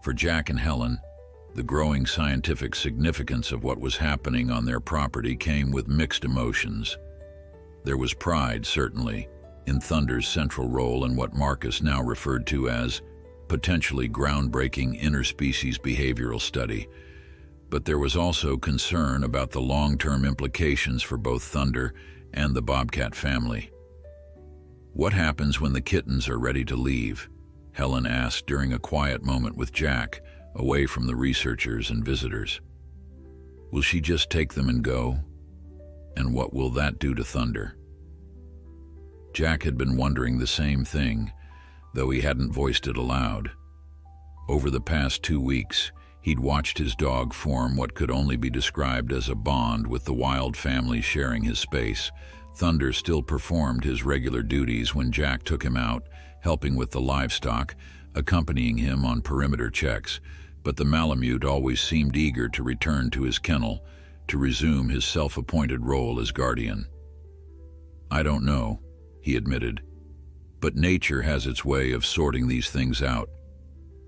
For Jack and Helen, the growing scientific significance of what was happening on their property came with mixed emotions. There was pride, certainly, in Thunder's central role in what Marcus now referred to as potentially groundbreaking interspecies behavioral study, but there was also concern about the long-term implications for both Thunder and the Bobcat family. "What happens when the kittens are ready to leave?" Helen asked during a quiet moment with Jack, away from the researchers and visitors. "Will she just take them and go? And what will that do to Thunder?" Jack had been wondering the same thing, though he hadn't voiced it aloud. Over the past 2 weeks, he'd watched his dog form what could only be described as a bond with the wild family sharing his space. Thunder still performed his regular duties when Jack took him out, helping with the livestock, accompanying him on perimeter checks, but the Malamute always seemed eager to return to his kennel, to resume his self-appointed role as guardian. "I don't know," he admitted, "but nature has its way of sorting these things out.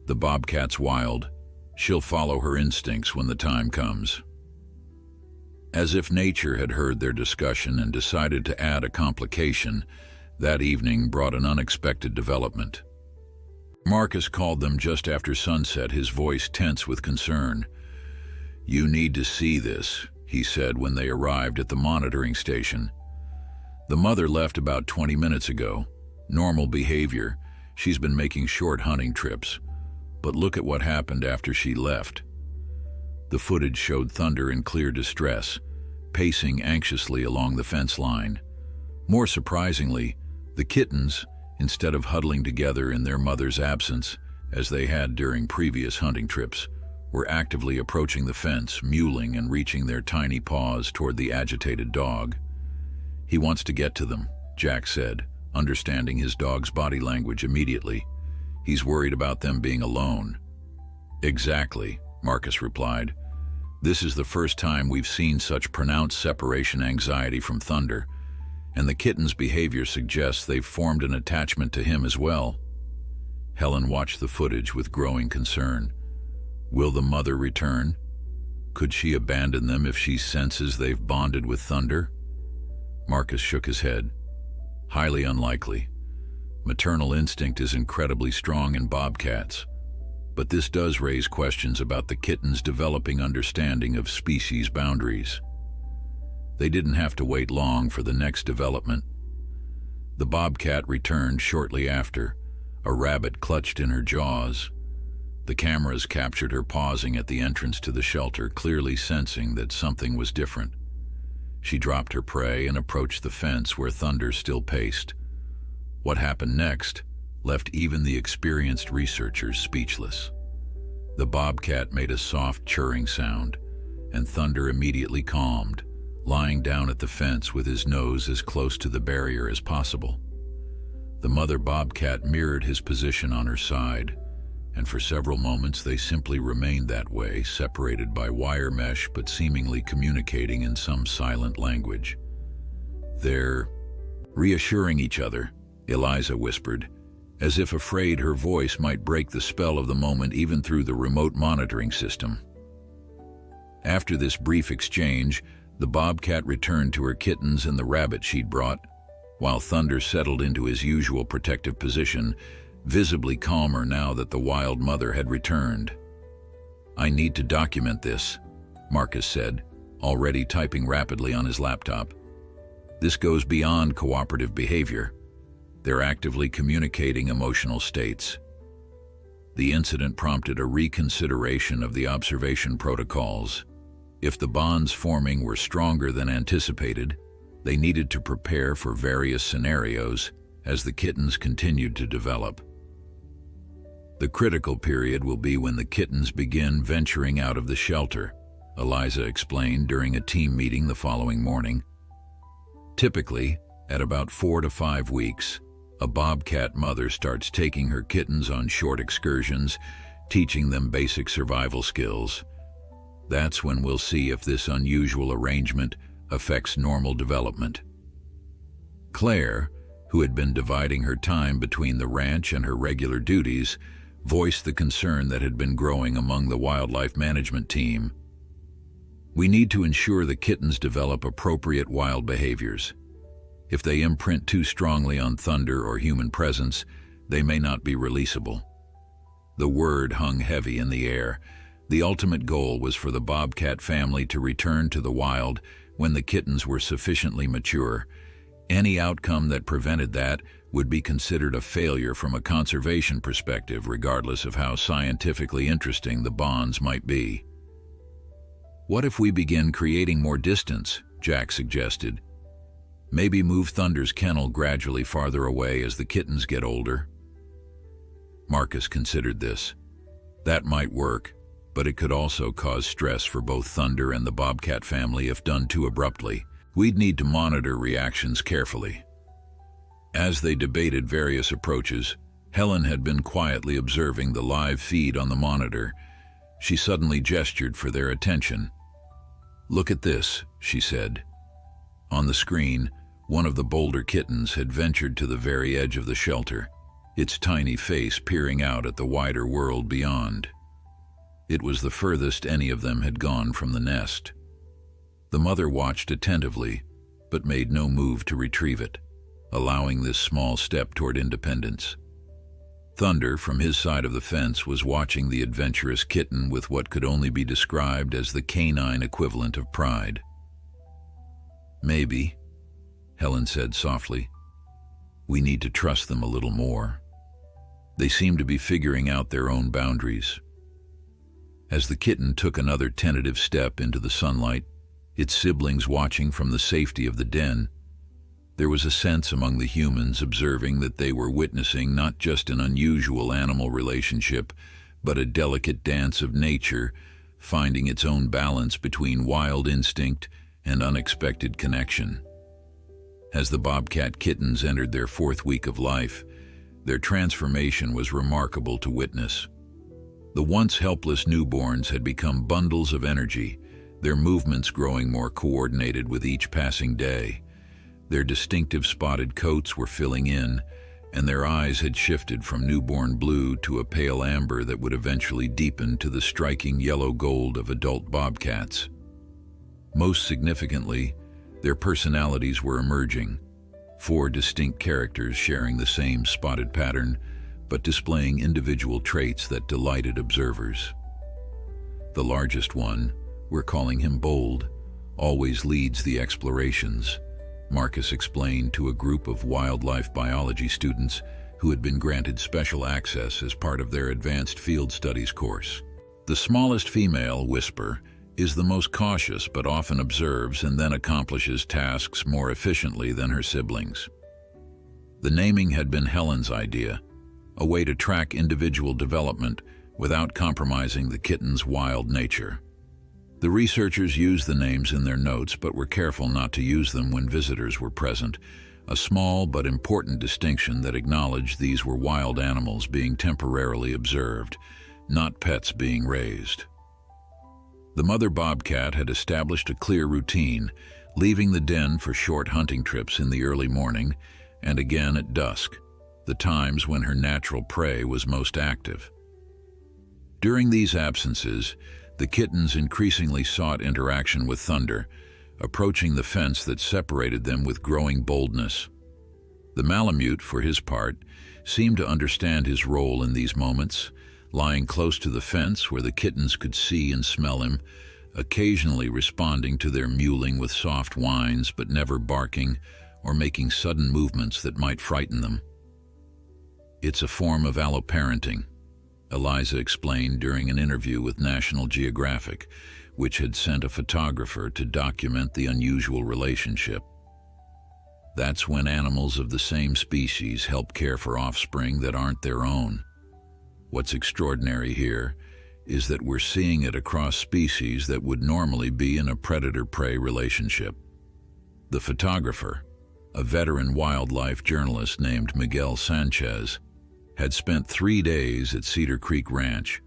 The Bobcat's wild. She'll follow her instincts when the time comes." As if nature had heard their discussion and decided to add a complication, that evening brought an unexpected development. Marcus called them just after sunset, his voice tense with concern. "You need to see this," he said when they arrived at the monitoring station. "The mother left about 20 minutes ago. Normal behavior. She's been making short hunting trips. But look at what happened after she left." The footage showed Thunder in clear distress, pacing anxiously along the fence line. More surprisingly, the kittens, instead of huddling together in their mother's absence, as they had during previous hunting trips, were actively approaching the fence, mewling and reaching their tiny paws toward the agitated dog. "He wants to get to them," Jack said, understanding his dog's body language immediately. "He's worried about them being alone." "Exactly," Marcus replied. "This is the first time we've seen such pronounced separation anxiety from Thunder, and the kitten's behavior suggests they've formed an attachment to him as well." Helen watched the footage with growing concern. Will the mother return? Could she abandon them if she senses they've bonded with Thunder? Marcus shook his head. Highly unlikely. Maternal instinct is incredibly strong in bobcats, but this does raise questions about the kitten's developing understanding of species boundaries. They didn't have to wait long for the next development. The bobcat returned shortly after, a rabbit clutched in her jaws. The cameras captured her pausing at the entrance to the shelter, clearly sensing that something was different. She dropped her prey and approached the fence where Thunder still paced. What happened next left even the experienced researchers speechless. The bobcat made a soft churring sound, and Thunder immediately calmed, lying down at the fence with his nose as close to the barrier as possible. The mother bobcat mirrored his position on her side, and for several moments they simply remained that way, separated by wire mesh but seemingly communicating in some silent language. "They're reassuring each other," Eliza whispered, as if afraid her voice might break the spell of the moment even through the remote monitoring system. After this brief exchange, the bobcat returned to her kittens and the rabbit she'd brought, while Thunder settled into his usual protective position, visibly calmer now that the wild mother had returned. "I need to document this," Marcus said, already typing rapidly on his laptop. "This goes beyond cooperative behavior. They're actively communicating emotional states." The incident prompted a reconsideration of the observation protocols. If the bonds forming were stronger than anticipated, they needed to prepare for various scenarios as the kittens continued to develop. "The critical period will be when the kittens begin venturing out of the shelter," Eliza explained during a team meeting the following morning. "Typically, at about 4 to 5 weeks, a bobcat mother starts taking her kittens on short excursions, teaching them basic survival skills. That's when we'll see if this unusual arrangement affects normal development." Claire, who had been dividing her time between the ranch and her regular duties, voiced the concern that had been growing among the wildlife management team. "We need to ensure the kittens develop appropriate wild behaviors. If they imprint too strongly on Thunder or human presence, they may not be releasable." The word hung heavy in the air. The ultimate goal was for the bobcat family to return to the wild when the kittens were sufficiently mature. Any outcome that prevented that would be considered a failure from a conservation perspective, regardless of how scientifically interesting the bonds might be. "What if we begin creating more distance?" Jack suggested. "Maybe move Thunder's kennel gradually farther away as the kittens get older." Marcus considered this. That might work, but it could also cause stress for both Thunder and the bobcat family if done too abruptly. We'd need to monitor reactions carefully. As they debated various approaches, Helen had been quietly observing the live feed on the monitor. She suddenly gestured for their attention. "Look at this," she said. On the screen, one of the bolder kittens had ventured to the very edge of the shelter, its tiny face peering out at the wider world beyond. It was the furthest any of them had gone from the nest. The mother watched attentively, but made no move to retrieve it, allowing this small step toward independence. Thunder, from his side of the fence, was watching the adventurous kitten with what could only be described as the canine equivalent of pride. "Maybe," Helen said softly. "We need to trust them a little more. They seem to be figuring out their own boundaries." As the kitten took another tentative step into the sunlight, its siblings watching from the safety of the den, there was a sense among the humans observing that they were witnessing not just an unusual animal relationship, but a delicate dance of nature, finding its own balance between wild instinct and unexpected connection. As the Bobcat kittens entered their 4th week of life, their transformation was remarkable to witness. The once helpless newborns had become bundles of energy, their movements growing more coordinated with each passing day. Their distinctive spotted coats were filling in, and their eyes had shifted from newborn blue to a pale amber that would eventually deepen to the striking yellow gold of adult bobcats. Most significantly, their personalities were emerging, 4 distinct characters sharing the same spotted pattern, but displaying individual traits that delighted observers. The largest one, we're calling him Bold, always leads the explorations, Marcus explained to a group of wildlife biology students who had been granted special access as part of their advanced field studies course. The smallest female, Whisper, is the most cautious but often observes and then accomplishes tasks more efficiently than her siblings. The naming had been Helen's idea, a way to track individual development without compromising the kitten's wild nature. The researchers used the names in their notes but were careful not to use them when visitors were present, a small but important distinction that acknowledged these were wild animals being temporarily observed, not pets being raised. The mother bobcat had established a clear routine, leaving the den for short hunting trips in the early morning and again at dusk, the times when her natural prey was most active. During these absences, the kittens increasingly sought interaction with Thunder, approaching the fence that separated them with growing boldness. The Malamute, for his part, seemed to understand his role in these moments, lying close to the fence where the kittens could see and smell him, occasionally responding to their mewling with soft whines but never barking or making sudden movements that might frighten them. "It's a form of alloparenting," Eliza explained during an interview with National Geographic, which had sent a photographer to document the unusual relationship. That's when animals of the same species help care for offspring that aren't their own. What's extraordinary here is that we're seeing it across species that would normally be in a predator-prey relationship. The photographer, a veteran wildlife journalist named Miguel Sanchez, had spent 3 days at Cedar Creek Ranch,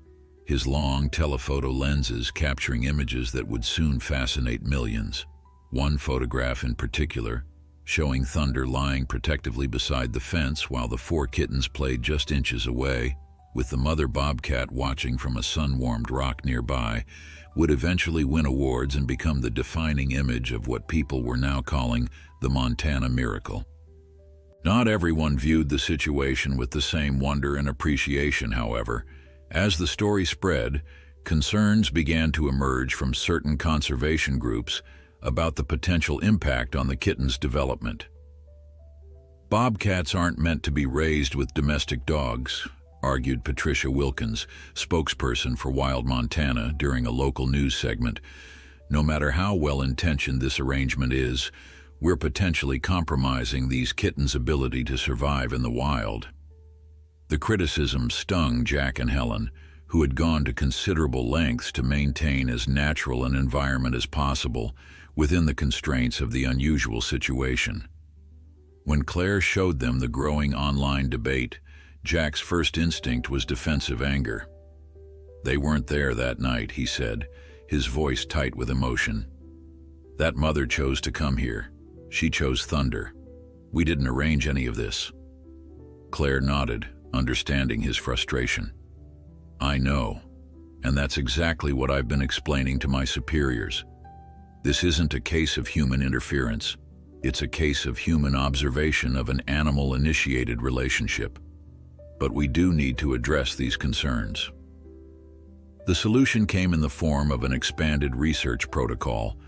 his long telephoto lenses capturing images that would soon fascinate millions. One photograph in particular, showing Thunder lying protectively beside the fence while the 4 kittens played just inches away, with the mother bobcat watching from a sun-warmed rock nearby, would eventually win awards and become the defining image of what people were now calling the Montana Miracle. Not everyone viewed the situation with the same wonder and appreciation, however. As the story spread, concerns began to emerge from certain conservation groups about the potential impact on the kitten's development. "Bobcats aren't meant to be raised with domestic dogs," argued Patricia Wilkins, spokesperson for Wild Montana, during a local news segment. "No matter how well-intentioned this arrangement is, we're potentially compromising these kittens' ability to survive in the wild." The criticism stung Jack and Helen, who had gone to considerable lengths to maintain as natural an environment as possible within the constraints of the unusual situation. When Claire showed them the growing online debate, Jack's first instinct was defensive anger. "They weren't there that night," he said, his voice tight with emotion. "That mother chose to come here. She chose Thunder. We didn't arrange any of this." Claire nodded, understanding his frustration. "I know, and that's exactly what I've been explaining to my superiors. This isn't a case of human interference. It's a case of human observation of an animal-initiated relationship." but we do need to address these concerns. The solution came in the form of an expanded research protocol.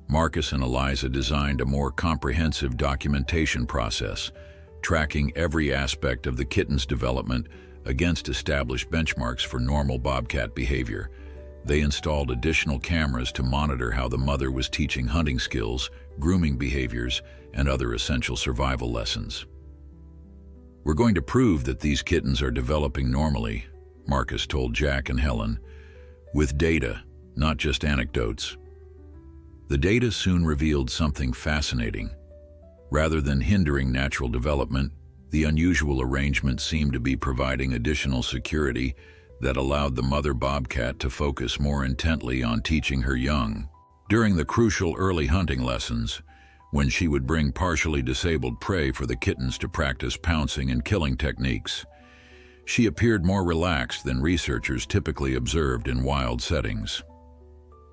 Marcus and Eliza designed a more comprehensive documentation process, tracking every aspect of the kitten's development against established benchmarks for normal bobcat behavior. They installed additional cameras to monitor how the mother was teaching hunting skills, grooming behaviors, and other essential survival lessons. "We're going to prove that these kittens are developing normally," Marcus told Jack and Helen, "with data, not just anecdotes." The data soon revealed something fascinating. Rather than hindering natural development, the unusual arrangement seemed to be providing additional security that allowed the mother bobcat to focus more intently on teaching her young. During the crucial early hunting lessons, when she would bring partially disabled prey for the kittens to practice pouncing and killing techniques, she appeared more relaxed than researchers typically observed in wild settings.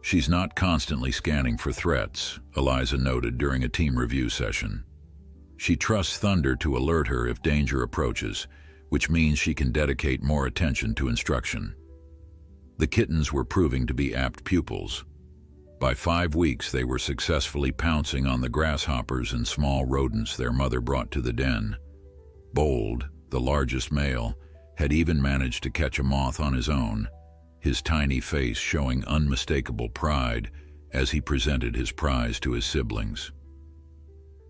"She's not constantly scanning for threats," Eliza noted during a team review session. "She trusts Thunder to alert her if danger approaches, which means she can dedicate more attention to instruction." The kittens were proving to be apt pupils. By 5 weeks, they were successfully pouncing on the grasshoppers and small rodents their mother brought to the den. Bold, the largest male, had even managed to catch a moth on his own, his tiny face showing unmistakable pride as he presented his prize to his siblings.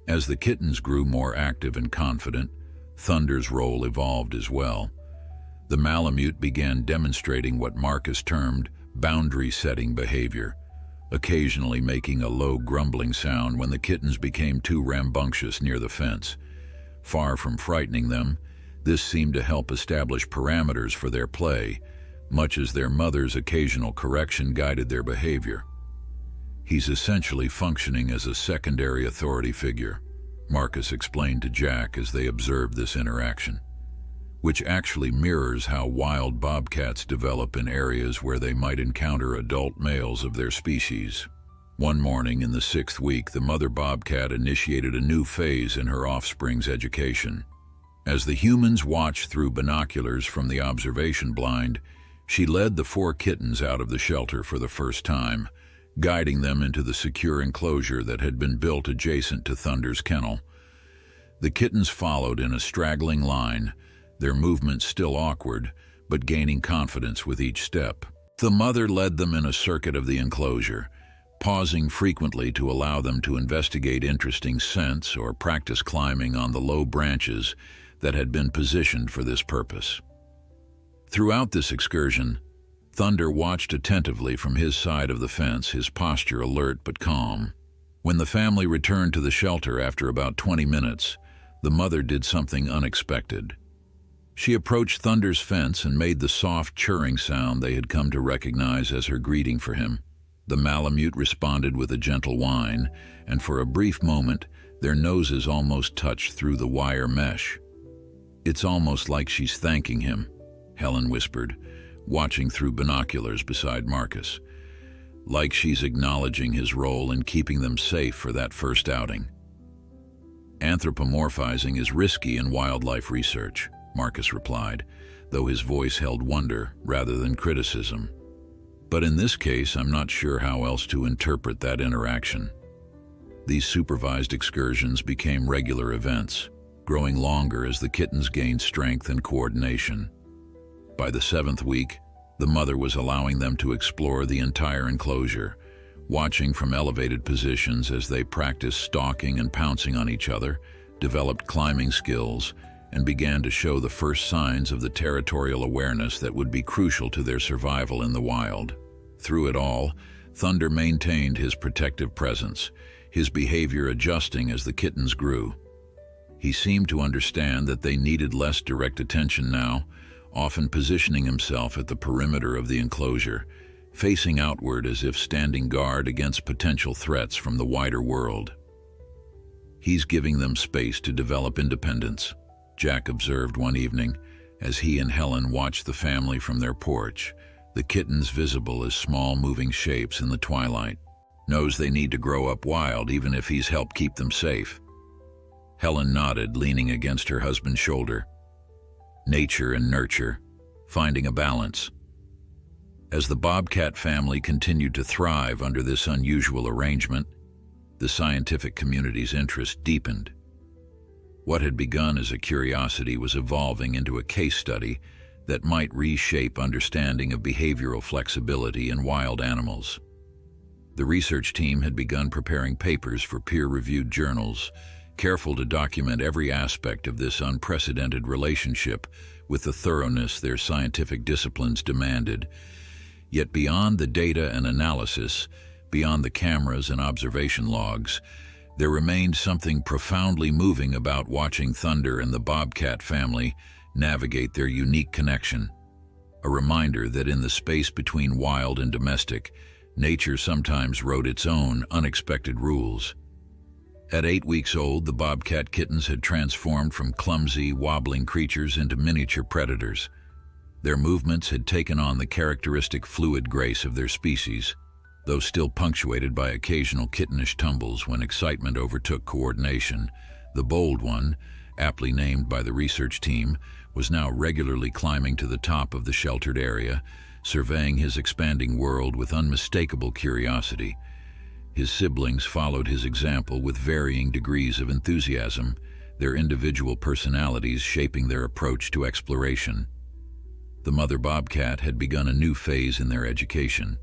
As the kittens grew more active and confident, Thunder's role evolved as well. The Malamute began demonstrating what Marcus termed boundary-setting behavior, occasionally making a low grumbling sound when the kittens became too rambunctious near the fence. Far from frightening them, this seemed to help establish parameters for their play, much as their mother's occasional correction guided their behavior. "He's essentially functioning as a secondary authority figure," Marcus explained to Jack as they observed this interaction, "which actually mirrors how wild bobcats develop in areas where they might encounter adult males of their species." One morning in the 6th week, the mother bobcat initiated a new phase in her offspring's education. As the humans watched through binoculars from the observation blind, she led the 4 kittens out of the shelter for the first time, guiding them into the secure enclosure that had been built adjacent to Thunder's kennel. The kittens followed in a straggling line, their movements still awkward, but gaining confidence with each step. The mother led them in a circuit of the enclosure, pausing frequently to allow them to investigate interesting scents or practice climbing on the low branches that had been positioned for this purpose. Throughout this excursion, Thunder watched attentively from his side of the fence, his posture alert but calm. When the family returned to the shelter after about 20 minutes, the mother did something unexpected. She approached Thunder's fence and made the soft churring sound they had come to recognize as her greeting for him. The Malamute responded with a gentle whine, and for a brief moment, their noses almost touched through the wire mesh. "It's almost like she's thanking him," Helen whispered, watching through binoculars beside Marcus. "Like she's acknowledging his role in keeping them safe for that first outing." "Anthropomorphizing is risky in wildlife research," Marcus replied, though his voice held wonder rather than criticism. "But in this case, I'm not sure how else to interpret that interaction." These supervised excursions became regular events, growing longer as the kittens gained strength and coordination. By the 7th week, the mother was allowing them to explore the entire enclosure, watching from elevated positions as they practiced stalking and pouncing on each other, developed climbing skills, and began to show the first signs of the territorial awareness that would be crucial to their survival in the wild. Through it all, Thunder maintained his protective presence, his behavior adjusting as the kittens grew. He seemed to understand that they needed less direct attention now, often positioning himself at the perimeter of the enclosure, facing outward as if standing guard against potential threats from the wider world. "He's giving them space to develop independence," Jack observed one evening as he and Helen watched the family from their porch, the kittens visible as small moving shapes in the twilight. "Knows they need to grow up wild even if he's helped keep them safe." Helen nodded, leaning against her husband's shoulder. nature and nurture, finding a balance. As the Bobcat family continued to thrive under this unusual arrangement, the scientific community's interest deepened. What had begun as a curiosity was evolving into a case study that might reshape understanding of behavioral flexibility in wild animals. The research team had begun preparing papers for peer-reviewed journals, careful to document every aspect of this unprecedented relationship with the thoroughness their scientific disciplines demanded. Yet beyond the data and analysis, beyond the cameras and observation logs, there remained something profoundly moving about watching Thunder and the Bobcat family navigate their unique connection. A reminder that in the space between wild and domestic, nature sometimes wrote its own unexpected rules. At 8 weeks old, the Bobcat kittens had transformed from clumsy, wobbling creatures into miniature predators. Their movements had taken on the characteristic fluid grace of their species, though still punctuated by occasional kittenish tumbles when excitement overtook coordination. The bold one, aptly named by the research team, was now regularly climbing to the top of the sheltered area, surveying his expanding world with unmistakable curiosity. His siblings followed his example with varying degrees of enthusiasm, their individual personalities shaping their approach to exploration. The mother Bobcat had begun a new phase in their education.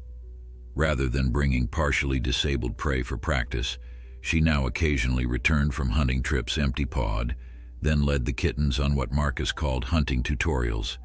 Rather than bringing partially disabled prey for practice, she now occasionally returned from hunting trips empty-pawed, then led the kittens on what Marcus called hunting tutorials,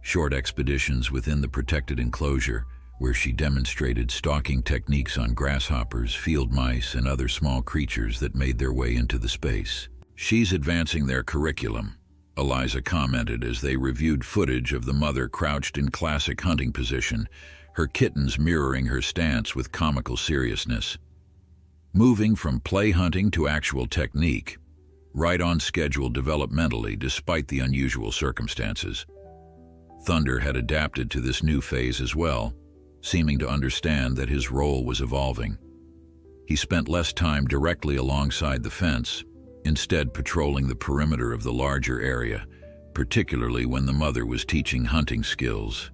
short expeditions within the protected enclosure, where she demonstrated stalking techniques on grasshoppers, field mice, and other small creatures that made their way into the space. "She's advancing their curriculum," Eliza commented as they reviewed footage of the mother crouched in classic hunting position, her kittens mirroring her stance with comical seriousness. Moving from play hunting to actual technique, right on schedule developmentally despite the unusual circumstances. Thunder had adapted to this new phase as well, seeming to understand that his role was evolving. He spent less time directly alongside the fence, instead patrolling the perimeter of the larger area, particularly when the mother was teaching hunting skills.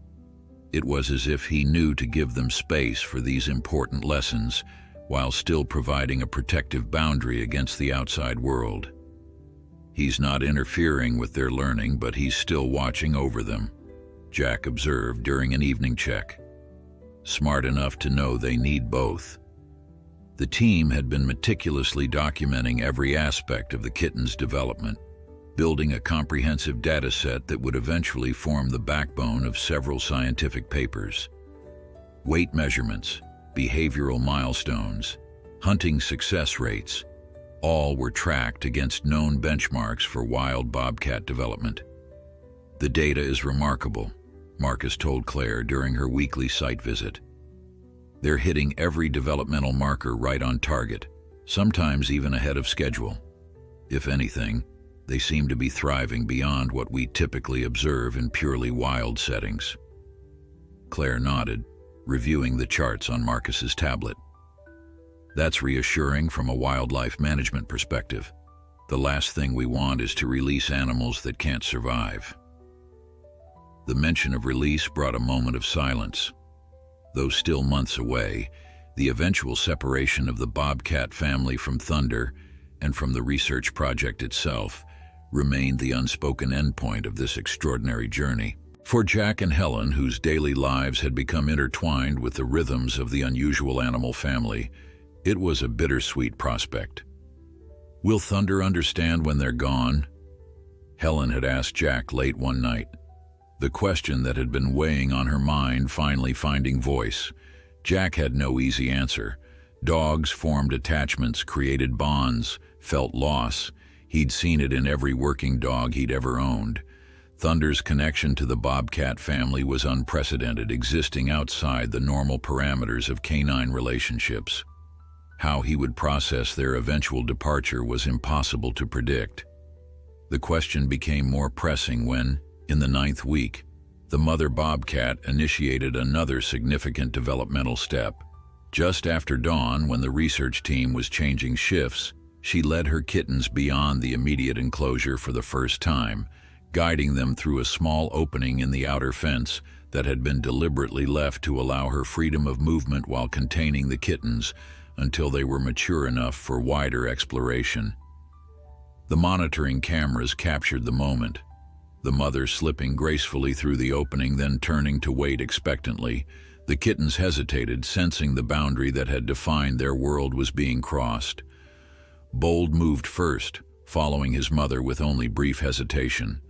It was as if he knew to give them space for these important lessons, while still providing a protective boundary against the outside world. "He's not interfering with their learning, but he's still watching over them," Jack observed during an evening check. Smart enough to know they need both. The team had been meticulously documenting every aspect of the kitten's development, building a comprehensive data set that would eventually form the backbone of several scientific papers. Weight measurements, behavioral milestones, hunting success rates, all were tracked against known benchmarks for wild bobcat development. "The data is remarkable," Marcus told Claire during her weekly site visit. "They're hitting every developmental marker right on target, sometimes even ahead of schedule. If anything, they seem to be thriving beyond what we typically observe in purely wild settings." Claire nodded, reviewing the charts on Marcus's tablet. "That's reassuring from a wildlife management perspective. The last thing we want is to release animals that can't survive." The mention of release brought a moment of silence. Though still months away, the eventual separation of the Bobcat family from Thunder and from the research project itself remained the unspoken endpoint of this extraordinary journey. For Jack and Helen, whose daily lives had become intertwined with the rhythms of the unusual animal family, it was a bittersweet prospect. "Will Thunder understand when they're gone?" Helen had asked Jack late one night, the question that had been weighing on her mind finally finding voice. Jack had no easy answer. Dogs formed attachments, created bonds, felt loss. He'd seen it in every working dog he'd ever owned. Thunder's connection to the Bobcat family was unprecedented, existing outside the normal parameters of canine relationships. How he would process their eventual departure was impossible to predict. The question became more pressing when, in the 9th week, the mother Bobcat initiated another significant developmental step. Just after dawn, when the research team was changing shifts, she led her kittens beyond the immediate enclosure for the first time, guiding them through a small opening in the outer fence that had been deliberately left to allow her freedom of movement while containing the kittens until they were mature enough for wider exploration. The monitoring cameras captured the moment, the mother slipping gracefully through the opening, then turning to wait expectantly. The kittens hesitated, sensing the boundary that had defined their world was being crossed. Bold moved first, following his mother with only brief hesitation.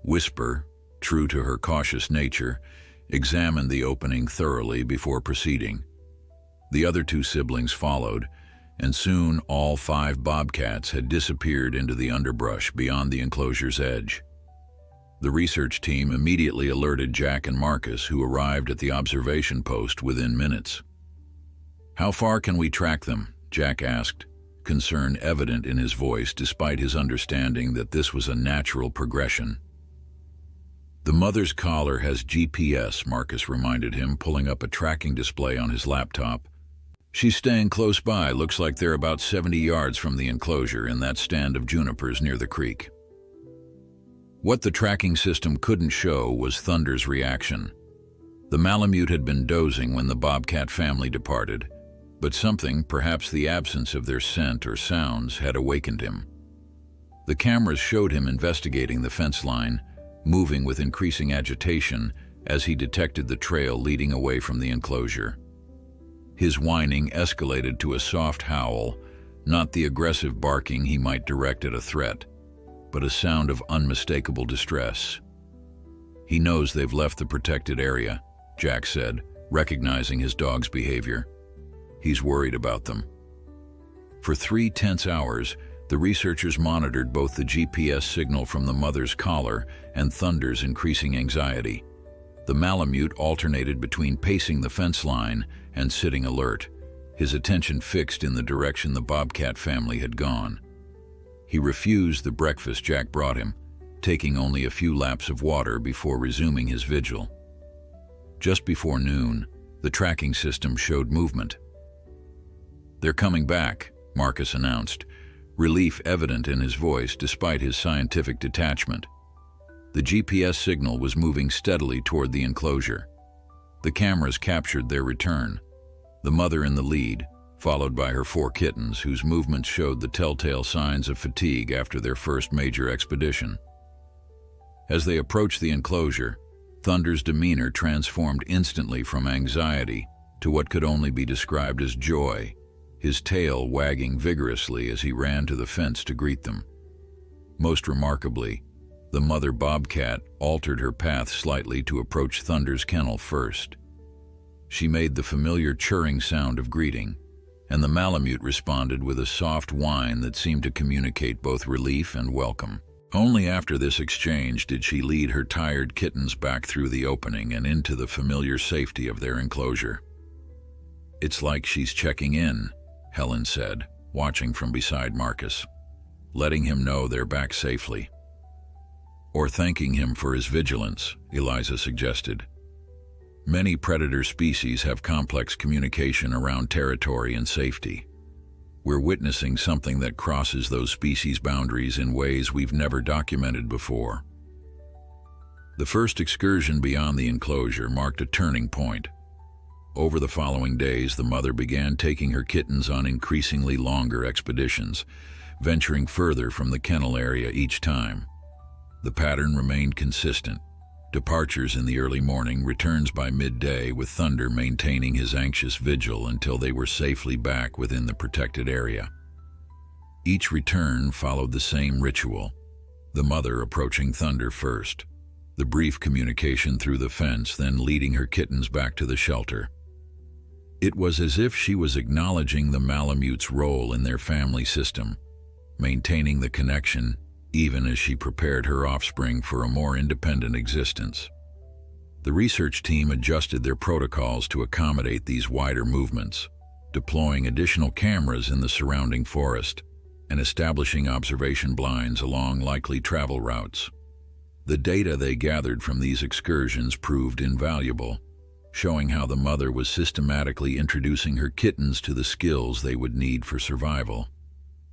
Whisper, true to her cautious nature, examined the opening thoroughly before proceeding. The other two siblings followed, and soon all 5 bobcats had disappeared into the underbrush beyond the enclosure's edge. The research team immediately alerted Jack and Marcus, who arrived at the observation post within minutes. "How far can we track them?" Jack asked, concern evident in his voice despite his understanding that this was a natural progression. "The mother's collar has GPS," Marcus reminded him, pulling up a tracking display on his laptop. "She's staying close by. Looks like they're about 70 yards from the enclosure in that stand of junipers near the creek." What the tracking system couldn't show was Thunder's reaction. The Malamute had been dozing when the Bobcat family departed, but something, perhaps the absence of their scent or sounds, had awakened him. The cameras showed him investigating the fence line, moving with increasing agitation as he detected the trail leading away from the enclosure. His whining escalated to a soft howl, not the aggressive barking he might direct at a threat, but a sound of unmistakable distress. "He knows they've left the protected area," Jack said, recognizing his dog's behavior. "He's worried about them." For 3 tense hours, the researchers monitored both the GPS signal from the mother's collar and Thunder's increasing anxiety. The Malamute alternated between pacing the fence line and sitting alert, his attention fixed in the direction the Bobcat family had gone. He refused the breakfast Jack brought him, taking only a few laps of water before resuming his vigil. Just before noon, the tracking system showed movement. "They're coming back," Marcus announced, relief evident in his voice despite his scientific detachment. The GPS signal was moving steadily toward the enclosure. The cameras captured their return, the mother in the lead, followed by her 4 kittens, whose movements showed the telltale signs of fatigue after their first major expedition. As they approached the enclosure, Thunder's demeanor transformed instantly from anxiety to what could only be described as joy, his tail wagging vigorously as he ran to the fence to greet them. Most remarkably, the mother bobcat altered her path slightly to approach Thunder's kennel first. She made the familiar churring sound of greeting, and the Malamute responded with a soft whine that seemed to communicate both relief and welcome. Only after this exchange did she lead her tired kittens back through the opening and into the familiar safety of their enclosure. "It's like she's checking in," Helen said, watching from beside Marcus, "letting him know they're back safely." "Or thanking him for his vigilance," Eliza suggested. "Many predator species have complex communication around territory and safety. We're witnessing something that crosses those species' boundaries in ways we've never documented before." The first excursion beyond the enclosure marked a turning point. Over the following days, the mother began taking her kittens on increasingly longer expeditions, venturing further from the kennel area each time. The pattern remained consistent. Departures in the early morning, returns by midday, with Thunder maintaining his anxious vigil until they were safely back within the protected area. Each return followed the same ritual, the mother approaching Thunder first, the brief communication through the fence, then leading her kittens back to the shelter. It was as if she was acknowledging the Malamute's role in their family system, maintaining the connection even as she prepared her offspring for a more independent existence. The research team adjusted their protocols to accommodate these wider movements, deploying additional cameras in the surrounding forest and establishing observation blinds along likely travel routes. The data they gathered from these excursions proved invaluable, showing how the mother was systematically introducing her kittens to the skills they would need for survival,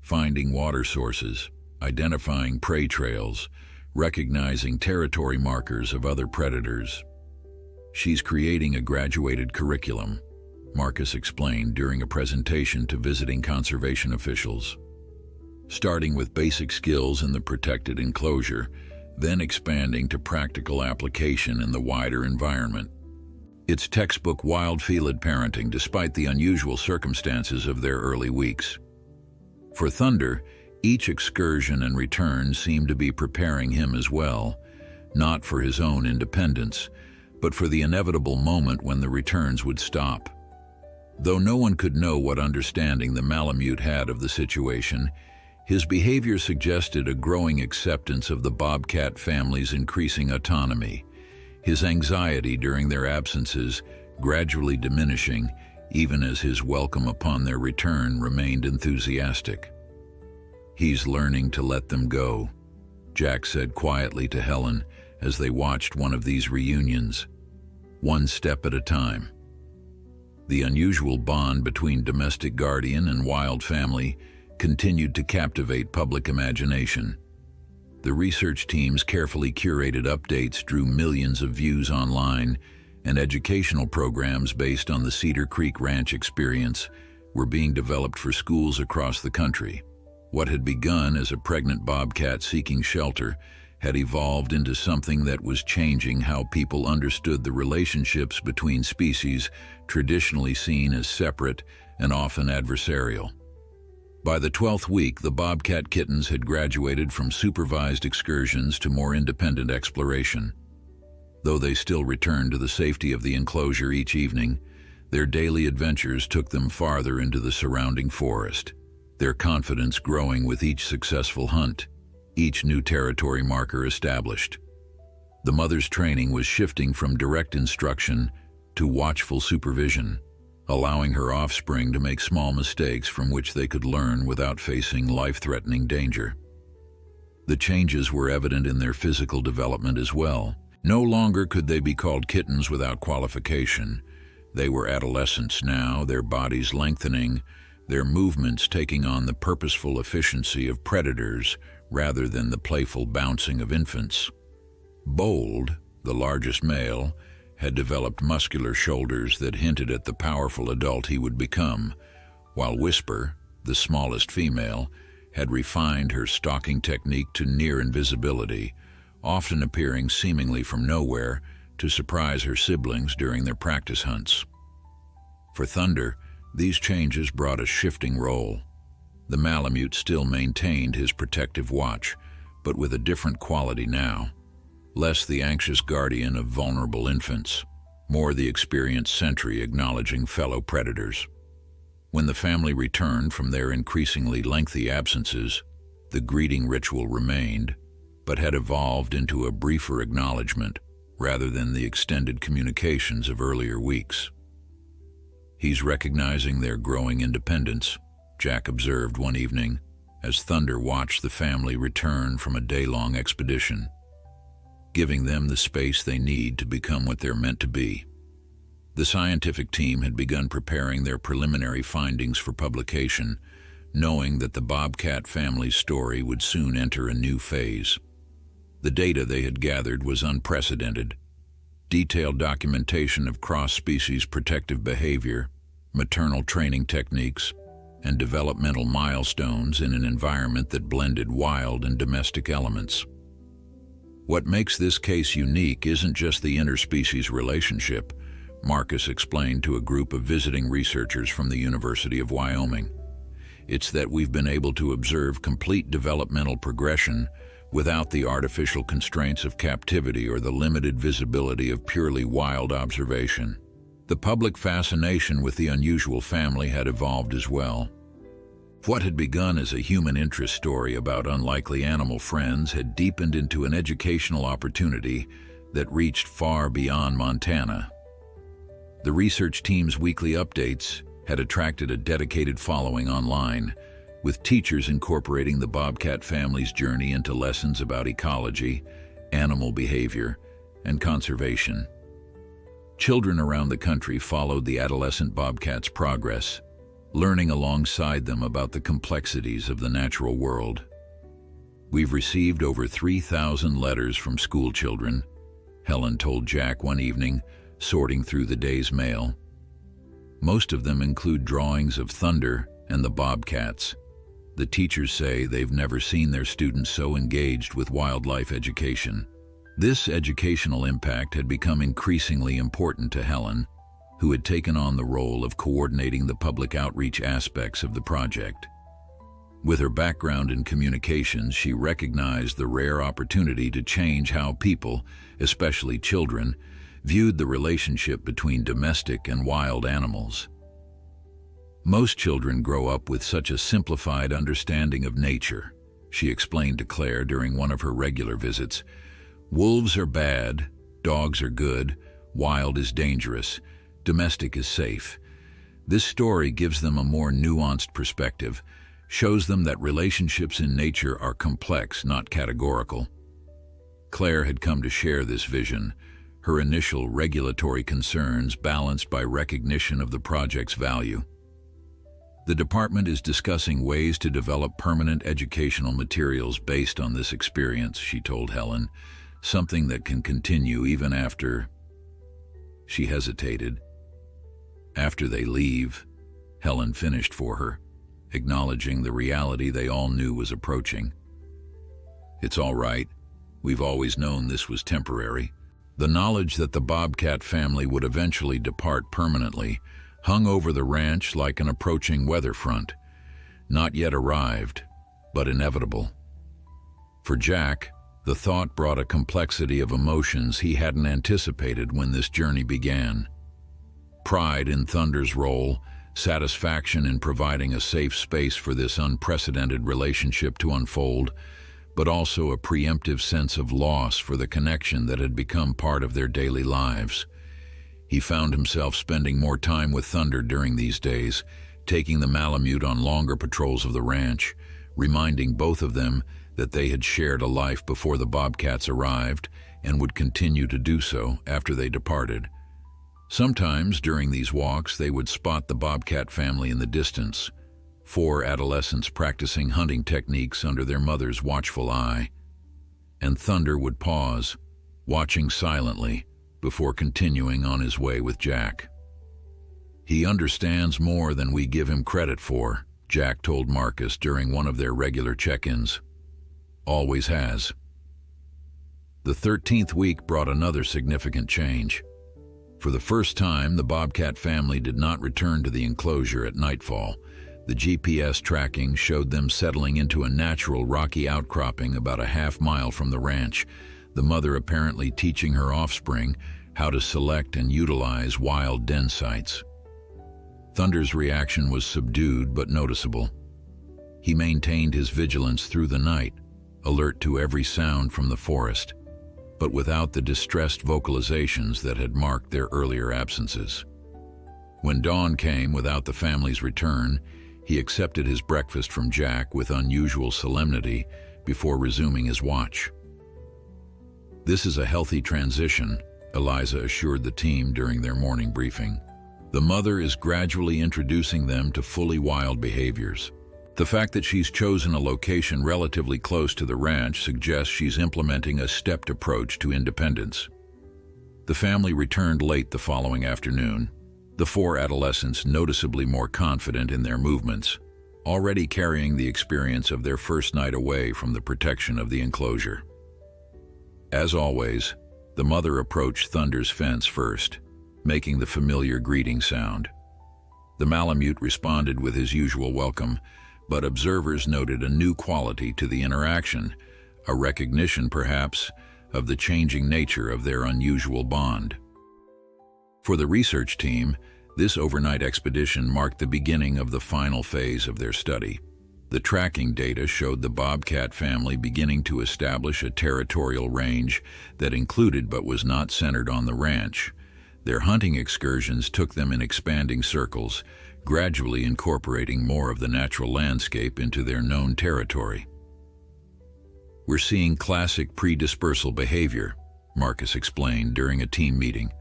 finding water sources, identifying prey trails, recognizing territory markers of other predators. She's creating a graduated curriculum, Marcus explained during a presentation to visiting conservation officials. Starting with basic skills in the protected enclosure, then expanding to practical application in the wider environment. It's textbook wild-field parenting despite the unusual circumstances of their early weeks. For Thunder, each excursion and return seemed to be preparing him as well, not for his own independence, but for the inevitable moment when the returns would stop. Though no one could know what understanding the Malamute had of the situation, his behavior suggested a growing acceptance of the Bobcat family's increasing autonomy, his anxiety during their absences gradually diminishing, even as his welcome upon their return remained enthusiastic. "He's learning to let them go," Jack said quietly to Helen as they watched one of these reunions, one step at a time. The unusual bond between domestic guardian and wild family continued to captivate public imagination. The research team's carefully curated updates drew millions of views online, and educational programs based on the Cedar Creek Ranch experience were being developed for schools across the country. What had begun as a pregnant bobcat seeking shelter had evolved into something that was changing how people understood the relationships between species traditionally seen as separate and often adversarial. By the 12th week, the bobcat kittens had graduated from supervised excursions to more independent exploration. Though they still returned to the safety of the enclosure each evening, their daily adventures took them farther into the surrounding forest, their confidence growing with each successful hunt, each new territory marker established. The mother's training was shifting from direct instruction to watchful supervision, allowing her offspring to make small mistakes from which they could learn without facing life-threatening danger. The changes were evident in their physical development as well. No longer could they be called kittens without qualification. They were adolescents now, their bodies lengthening, their movements taking on the purposeful efficiency of predators rather than the playful bouncing of infants. Bold, the largest male, had developed muscular shoulders that hinted at the powerful adult he would become, while Whisper, the smallest female, had refined her stalking technique to near invisibility, often appearing seemingly from nowhere to surprise her siblings during their practice hunts. For Thunder, these changes brought a shifting role. The Malamute still maintained his protective watch, but with a different quality now. Less the anxious guardian of vulnerable infants, more the experienced sentry acknowledging fellow predators. When the family returned from their increasingly lengthy absences, the greeting ritual remained, but had evolved into a briefer acknowledgement rather than the extended communications of earlier weeks. "He's recognizing their growing independence," Jack observed one evening as Thunder watched the family return from a day-long expedition, giving them the space they need to become what they're meant to be. The scientific team had begun preparing their preliminary findings for publication, knowing that the Bobcat family's story would soon enter a new phase. The data they had gathered was unprecedented. Detailed documentation of cross-species protective behavior, maternal training techniques, and developmental milestones in an environment that blended wild and domestic elements. What makes this case unique isn't just the interspecies relationship, Marcus explained to a group of visiting researchers from the University of Wyoming. It's that we've been able to observe complete developmental progression without the artificial constraints of captivity or the limited visibility of purely wild observation. The public fascination with the unusual family had evolved as well. What had begun as a human interest story about unlikely animal friends had deepened into an educational opportunity that reached far beyond Montana. The research team's weekly updates had attracted a dedicated following online, with teachers incorporating the Bobcat family's journey into lessons about ecology, animal behavior, and conservation. Children around the country followed the adolescent bobcat's progress, learning alongside them about the complexities of the natural world. "We've received over 3,000 letters from school children," Helen told Jack one evening, sorting through the day's mail. "Most of them include drawings of Thunder and the Bobcats. The teachers say they've never seen their students so engaged with wildlife education." This educational impact had become increasingly important to Helen, who had taken on the role of coordinating the public outreach aspects of the project. With her background in communications, she recognized the rare opportunity to change how people, especially children, viewed the relationship between domestic and wild animals. "Most children grow up with such a simplified understanding of nature," she explained to Claire during one of her regular visits. "Wolves are bad, dogs are good, wild is dangerous, domestic is safe. This story gives them a more nuanced perspective, shows them that relationships in nature are complex, not categorical." Claire had come to share this vision, her initial regulatory concerns balanced by recognition of the project's value. "The department is discussing ways to develop permanent educational materials based on this experience," she told Helen, "something that can continue even after—" She hesitated. "After they leave," Helen finished for her, acknowledging the reality they all knew was approaching. "It's all right. We've always known this was temporary." The knowledge that the Bobcat family would eventually depart permanently hung over the ranch like an approaching weather front, not yet arrived, but inevitable. For Jack, the thought brought a complexity of emotions he hadn't anticipated when this journey began. Pride in Thunder's role, satisfaction in providing a safe space for this unprecedented relationship to unfold, but also a preemptive sense of loss for the connection that had become part of their daily lives. He found himself spending more time with Thunder during these days, taking the Malamute on longer patrols of the ranch, reminding both of them that they had shared a life before the Bobcats arrived and would continue to do so after they departed. Sometimes during these walks they would spot the Bobcat family in the distance, 4 adolescents practicing hunting techniques under their mother's watchful eye. And Thunder would pause, watching silently, before continuing on his way with Jack. "He understands more than we give him credit for," Jack told Marcus during one of their regular check-ins. "Always has." The 13th week brought another significant change. For the first time, the Bobcat family did not return to the enclosure at nightfall. The GPS tracking showed them settling into a natural rocky outcropping about a half-mile from the ranch, the mother apparently teaching her offspring how to select and utilize wild den sites. Thunder's reaction was subdued but noticeable. He maintained his vigilance through the night, alert to every sound from the forest, but without the distressed vocalizations that had marked their earlier absences. When dawn came without the family's return, he accepted his breakfast from Jack with unusual solemnity before resuming his watch. "This is a healthy transition," Eliza assured the team during their morning briefing. "The mother is gradually introducing them to fully wild behaviors. The fact that she's chosen a location relatively close to the ranch suggests she's implementing a stepped approach to independence." The family returned late the following afternoon, the 4 adolescents noticeably more confident in their movements, already carrying the experience of their first night away from the protection of the enclosure. As always, the mother approached Thunder's fence first, making the familiar greeting sound. The Malamute responded with his usual welcome, but observers noted a new quality to the interaction, a recognition, perhaps, of the changing nature of their unusual bond. For the research team, this overnight expedition marked the beginning of the final phase of their study. The tracking data showed the Bobcat family beginning to establish a territorial range that included but was not centered on the ranch. Their hunting excursions took them in expanding circles, gradually incorporating more of the natural landscape into their known territory. "We're seeing classic pre-dispersal behavior," Marcus explained during a team meeting.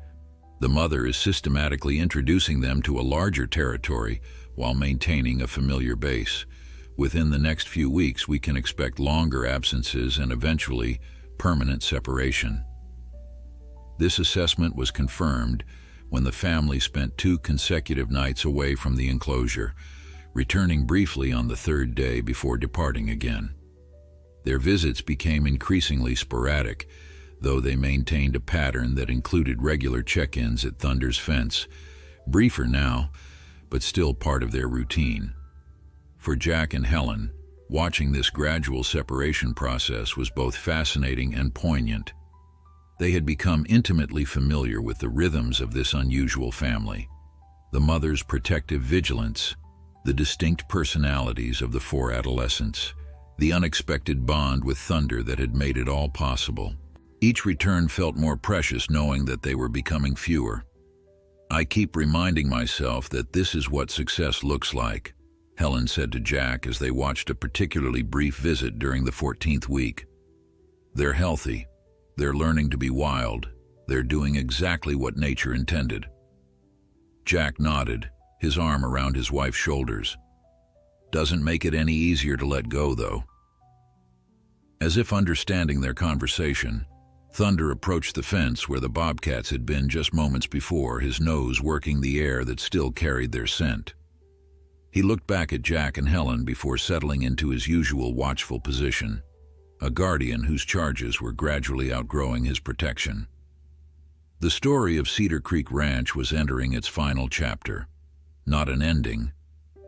"The mother is systematically introducing them to a larger territory while maintaining a familiar base. Within the next few weeks, we can expect longer absences and eventually permanent separation. This assessment was confirmed when the family spent 2 consecutive nights away from the enclosure, returning briefly on the 3rd day before departing again. Their visits became increasingly sporadic, though they maintained a pattern that included regular check-ins at Thunder's fence, briefer now, but still part of their routine. For Jack and Helen, watching this gradual separation process was both fascinating and poignant. They had become intimately familiar with the rhythms of this unusual family, the mother's protective vigilance, the distinct personalities of the 4 adolescents, the unexpected bond with Thunder that had made it all possible. Each return felt more precious knowing that they were becoming fewer. "I keep reminding myself that this is what success looks like," Helen said to Jack as they watched a particularly brief visit during the 14th week. "They're healthy. They're learning to be wild. They're doing exactly what nature intended." Jack nodded, his arm around his wife's shoulders. "Doesn't make it any easier to let go, though." As if understanding their conversation, Thunder approached the fence where the Bobcats had been just moments before, his nose working the air that still carried their scent. He looked back at Jack and Helen before settling into his usual watchful position, a guardian whose charges were gradually outgrowing his protection. The story of Cedar Creek Ranch was entering its final chapter. Not an ending,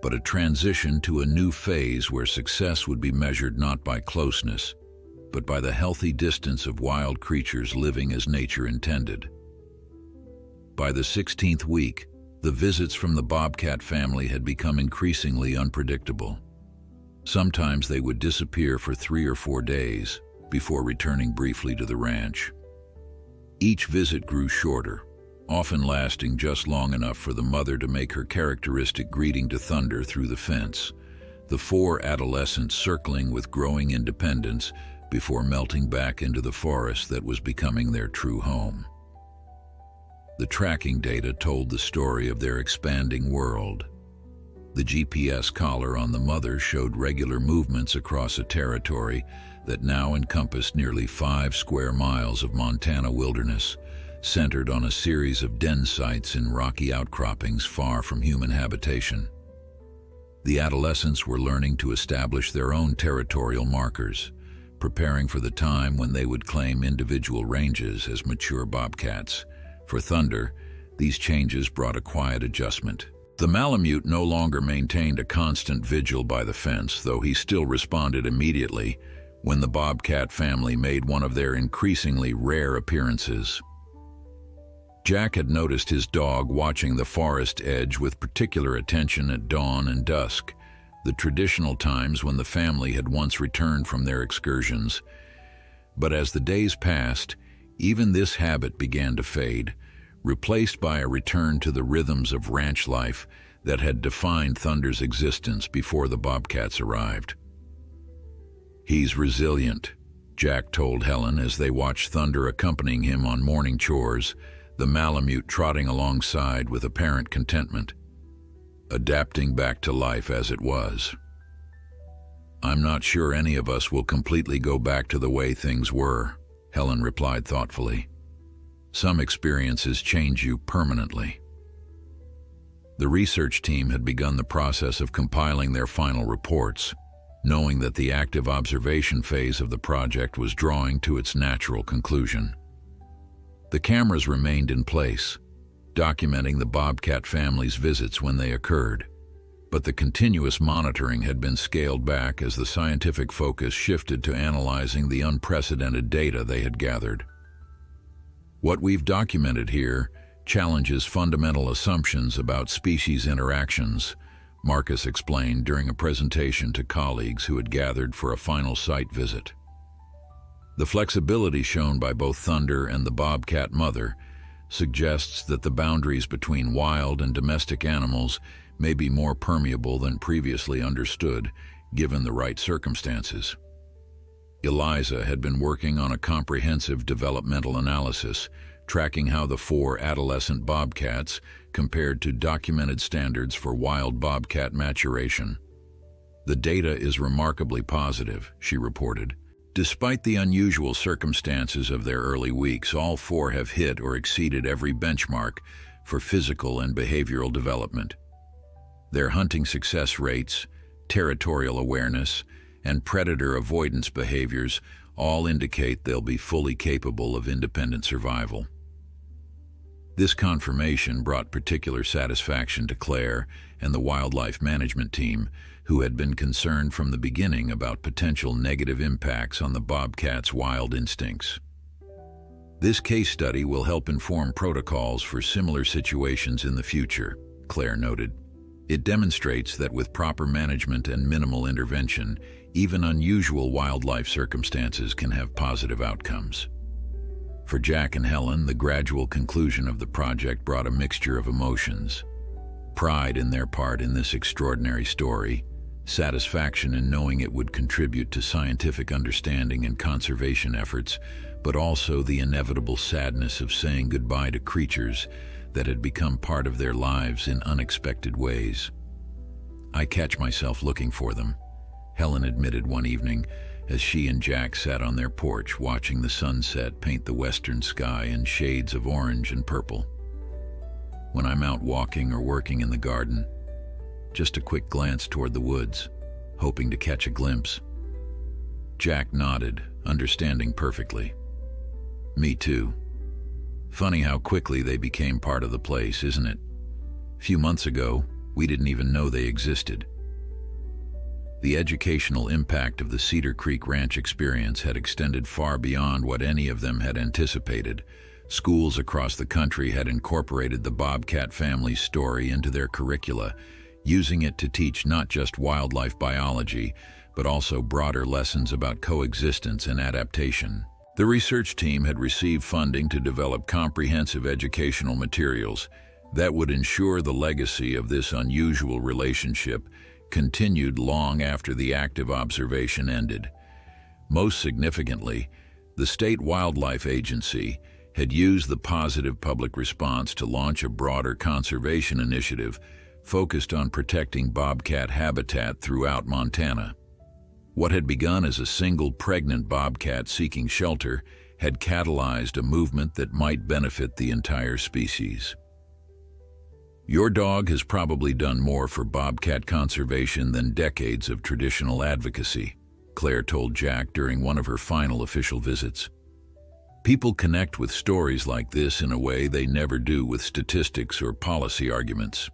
but a transition to a new phase where success would be measured not by closeness, but by the healthy distance of wild creatures living as nature intended. By the 16th week, the visits from the Bobcat family had become increasingly unpredictable. Sometimes they would disappear for 3 or 4 days before returning briefly to the ranch. Each visit grew shorter, often lasting just long enough for the mother to make her characteristic greeting to Thunder through the fence, the 4 adolescents circling with growing independence before melting back into the forest that was becoming their true home. The tracking data told the story of their expanding world. The GPS collar on the mother showed regular movements across a territory that now encompassed nearly 5 square miles of Montana wilderness, centered on a series of den sites in rocky outcroppings far from human habitation. The adolescents were learning to establish their own territorial markers, preparing for the time when they would claim individual ranges as mature bobcats. For Thunder, these changes brought a quiet adjustment. The Malamute no longer maintained a constant vigil by the fence, though he still responded immediately when the Bobcat family made one of their increasingly rare appearances. Jack had noticed his dog watching the forest edge with particular attention at dawn and dusk, the traditional times when the family had once returned from their excursions. But as the days passed, even this habit began to fade, replaced by a return to the rhythms of ranch life that had defined Thunder's existence before the Bobcats arrived. "He's resilient," Jack told Helen as they watched Thunder accompanying him on morning chores, the Malamute trotting alongside with apparent contentment, adapting back to life as it was. "I'm not sure any of us will completely go back to the way things were," Helen replied thoughtfully. "Some experiences change you permanently." The research team had begun the process of compiling their final reports, knowing that the active observation phase of the project was drawing to its natural conclusion. The cameras remained in place, documenting the Bobcat family's visits when they occurred, but the continuous monitoring had been scaled back as the scientific focus shifted to analyzing the unprecedented data they had gathered. "What we've documented here challenges fundamental assumptions about species interactions," Marcus explained during a presentation to colleagues who had gathered for a final site visit. The flexibility shown by both Thunder and the Bobcat mother suggests that the boundaries between wild and domestic animals may be more permeable than previously understood, given the right circumstances. Eliza had been working on a comprehensive developmental analysis, tracking how the 4 adolescent bobcats compared to documented standards for wild bobcat maturation. "The data is remarkably positive," she reported. "Despite the unusual circumstances of their early weeks, all four have hit or exceeded every benchmark for physical and behavioral development. Their hunting success rates, territorial awareness, and predator avoidance behaviors all indicate they'll be fully capable of independent survival." This confirmation brought particular satisfaction to Claire and the wildlife management team, who had been concerned from the beginning about potential negative impacts on the bobcat's wild instincts. "This case study will help inform protocols for similar situations in the future," Claire noted. "It demonstrates that with proper management and minimal intervention, even unusual wildlife circumstances can have positive outcomes." For Jack and Helen, the gradual conclusion of the project brought a mixture of emotions: pride in their part in this extraordinary story, satisfaction in knowing it would contribute to scientific understanding and conservation efforts, but also the inevitable sadness of saying goodbye to creatures that had become part of their lives in unexpected ways. "I catch myself looking for them," Helen admitted one evening, as she and Jack sat on their porch watching the sunset paint the western sky in shades of orange and purple. "When I'm out walking or working in the garden, just a quick glance toward the woods, hoping to catch a glimpse." Jack nodded, understanding perfectly. "Me too. Funny how quickly they became part of the place, isn't it? A few months ago, we didn't even know they existed." The educational impact of the Cedar Creek Ranch experience had extended far beyond what any of them had anticipated. Schools across the country had incorporated the Bobcat family's story into their curricula, using it to teach not just wildlife biology, but also broader lessons about coexistence and adaptation. The research team had received funding to develop comprehensive educational materials that would ensure the legacy of this unusual relationship continued long after the active observation ended. Most significantly, the State Wildlife Agency had used the positive public response to launch a broader conservation initiative focused on protecting bobcat habitat throughout Montana. What had begun as a single pregnant bobcat seeking shelter had catalyzed a movement that might benefit the entire species. "Your dog has probably done more for bobcat conservation than decades of traditional advocacy," Claire told Jack during one of her final official visits. "People connect with stories like this in a way they never do with statistics or policy arguments."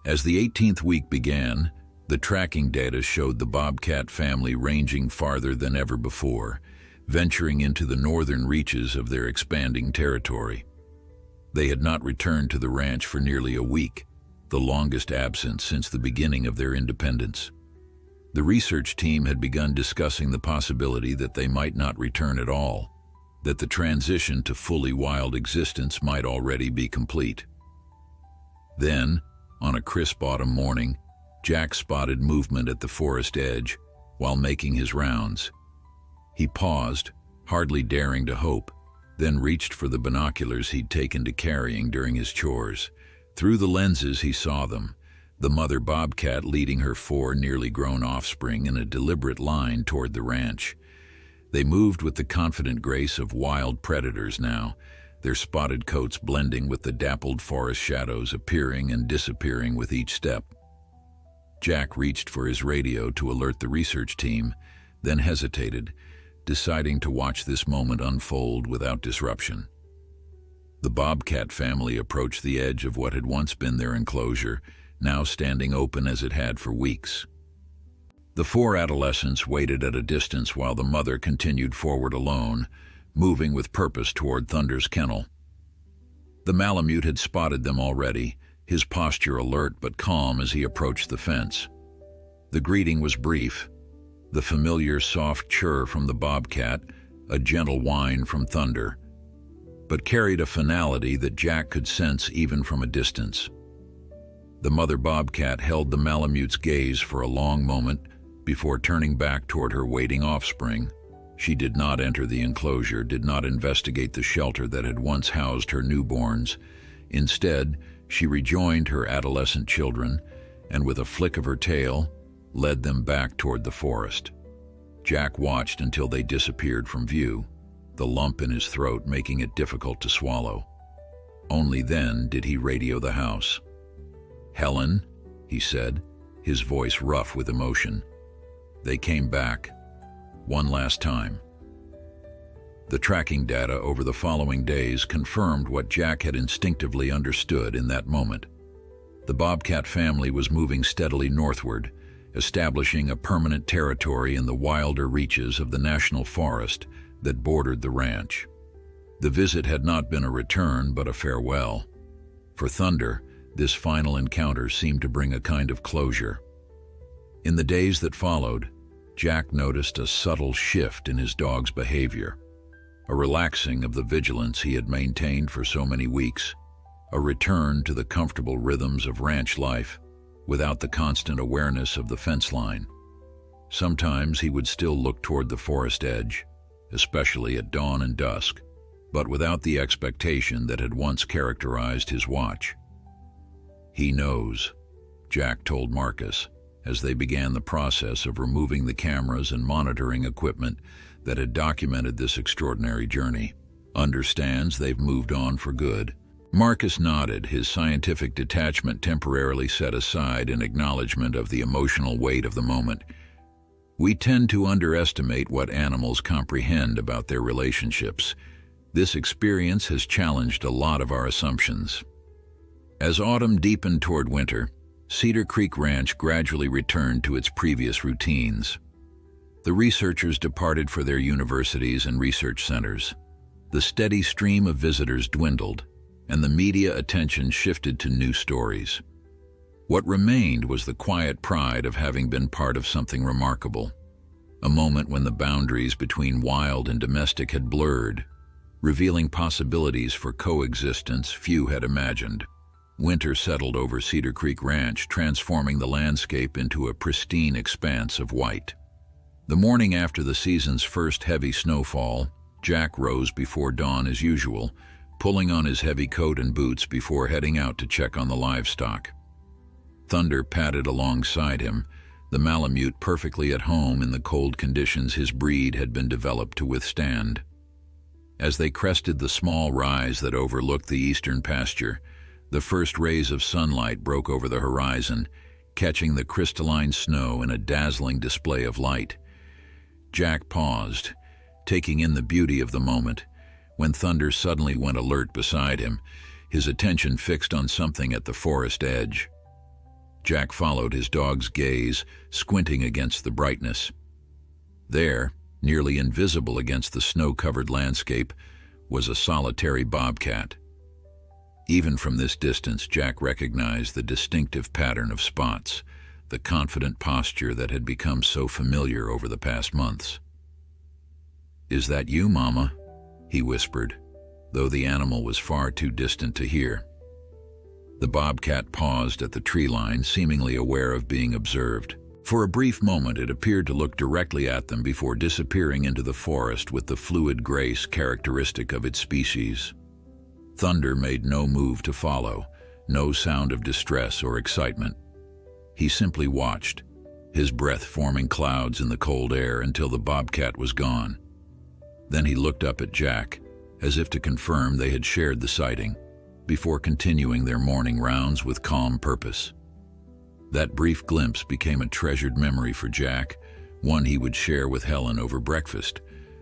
As the 18th week began, the tracking data showed the bobcat family ranging farther than ever before, venturing into the northern reaches of their expanding territory. They had not returned to the ranch for nearly a week, the longest absence since the beginning of their independence. The research team had begun discussing the possibility that they might not return at all, that the transition to fully wild existence might already be complete. Then, on a crisp autumn morning, Jack spotted movement at the forest edge while making his rounds. He paused, hardly daring to hope, then reached for the binoculars he'd taken to carrying during his chores. Through the lenses he saw them, the mother bobcat leading her four nearly grown offspring in a deliberate line toward the ranch. They moved with the confident grace of wild predators now, their spotted coats blending with the dappled forest shadows appearing and disappearing with each step. Jack reached for his radio to alert the research team, then hesitated, deciding to watch this moment unfold without disruption. The bobcat family approached the edge of what had once been their enclosure, now standing open as it had for weeks. The four adolescents waited at a distance while the mother continued forward alone, moving with purpose toward Thunder's kennel. The Malamute had spotted them already, his posture alert but calm as he approached the fence. The greeting was brief: the familiar soft chirr from the bobcat, a gentle whine from Thunder, but carried a finality that Jack could sense even from a distance. The mother bobcat held the Malamute's gaze for a long moment before turning back toward her waiting offspring. She did not enter the enclosure, did not investigate the shelter that had once housed her newborns. Instead, she rejoined her adolescent children, and with a flick of her tail, led them back toward the forest. Jack watched until they disappeared from view, the lump in his throat making it difficult to swallow. Only then did he radio the house. "Helen," he said, his voice rough with emotion. They came back. One last time. The tracking data over the following days confirmed what Jack had instinctively understood in that moment. The Bobcat family was moving steadily northward, establishing a permanent territory in the wilder reaches of the national forest that bordered the ranch. The visit had not been a return, but a farewell. For Thunder, this final encounter seemed to bring a kind of closure. In the days that followed, Jack noticed a subtle shift in his dog's behavior, a relaxing of the vigilance he had maintained for so many weeks, a return to the comfortable rhythms of ranch life without the constant awareness of the fence line. Sometimes he would still look toward the forest edge, especially at dawn and dusk, but without the expectation that had once characterized his watch. "He knows," Jack told Marcus, as they began the process of removing the cameras and monitoring equipment that had documented this extraordinary journey. "Understands they've moved on for good." Marcus nodded, his scientific detachment temporarily set aside in acknowledgement of the emotional weight of the moment. "We tend to underestimate what animals comprehend about their relationships. This experience has challenged a lot of our assumptions." As autumn deepened toward winter, Cedar Creek Ranch gradually returned to its previous routines. The researchers departed for their universities and research centers. The steady stream of visitors dwindled, and the media attention shifted to new stories. What remained was the quiet pride of having been part of something remarkable, a moment when the boundaries between wild and domestic had blurred, revealing possibilities for coexistence few had imagined. Winter settled over Cedar Creek Ranch, transforming the landscape into a pristine expanse of white. The morning after the season's first heavy snowfall, Jack rose before dawn as usual, pulling on his heavy coat and boots before heading out to check on the livestock. Thunder padded alongside him, the Malamute perfectly at home in the cold conditions his breed had been developed to withstand. As they crested the small rise that overlooked the eastern pasture, the first rays of sunlight broke over the horizon, catching the crystalline snow in a dazzling display of light. Jack paused, taking in the beauty of the moment, when Thunder suddenly went alert beside him, his attention fixed on something at the forest edge. Jack followed his dog's gaze, squinting against the brightness. There, nearly invisible against the snow-covered landscape, was a solitary bobcat. Even from this distance, Jack recognized the distinctive pattern of spots, the confident posture that had become so familiar over the past months. "Is that you, Mama?" he whispered, though the animal was far too distant to hear. The bobcat paused at the tree line, seemingly aware of being observed. For a brief moment, it appeared to look directly at them before disappearing into the forest with the fluid grace characteristic of its species. Thunder made no move to follow, no sound of distress or excitement. He simply watched, his breath forming clouds in the cold air until the bobcat was gone. Then he looked up at Jack, as if to confirm they had shared the sighting, before continuing their morning rounds with calm purpose. That brief glimpse became a treasured memory for Jack, one he would share with Helen over breakfast,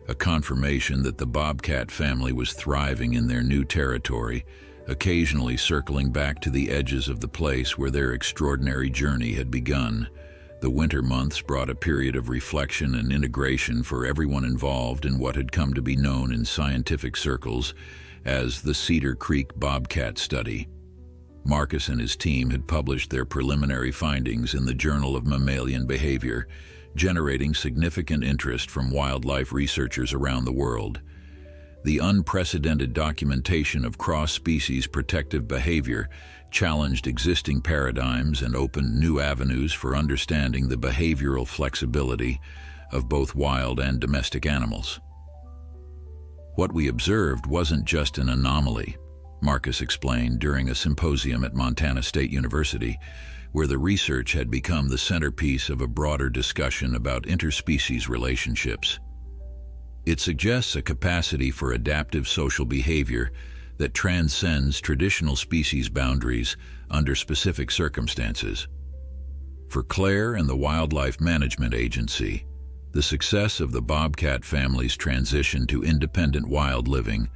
a confirmation that the Bobcat family was thriving in their new territory, occasionally circling back to the edges of the place where their extraordinary journey had begun. The winter months brought a period of reflection and integration for everyone involved in what had come to be known in scientific circles as the Cedar Creek Bobcat Study. Marcus and his team had published their preliminary findings in the Journal of Mammalian Behavior, generating significant interest from wildlife researchers around the world. The unprecedented documentation of cross-species protective behavior challenged existing paradigms and opened new avenues for understanding the behavioral flexibility of both wild and domestic animals. What we observed wasn't just an anomaly, Marcus explained during a symposium at Montana State University. where the research had become the centerpiece of a broader discussion about interspecies relationships. It suggests a capacity for adaptive social behavior that transcends traditional species boundaries under specific circumstances. For Claire and the Wildlife Management Agency, the success of the bobcat family's transition to independent wild living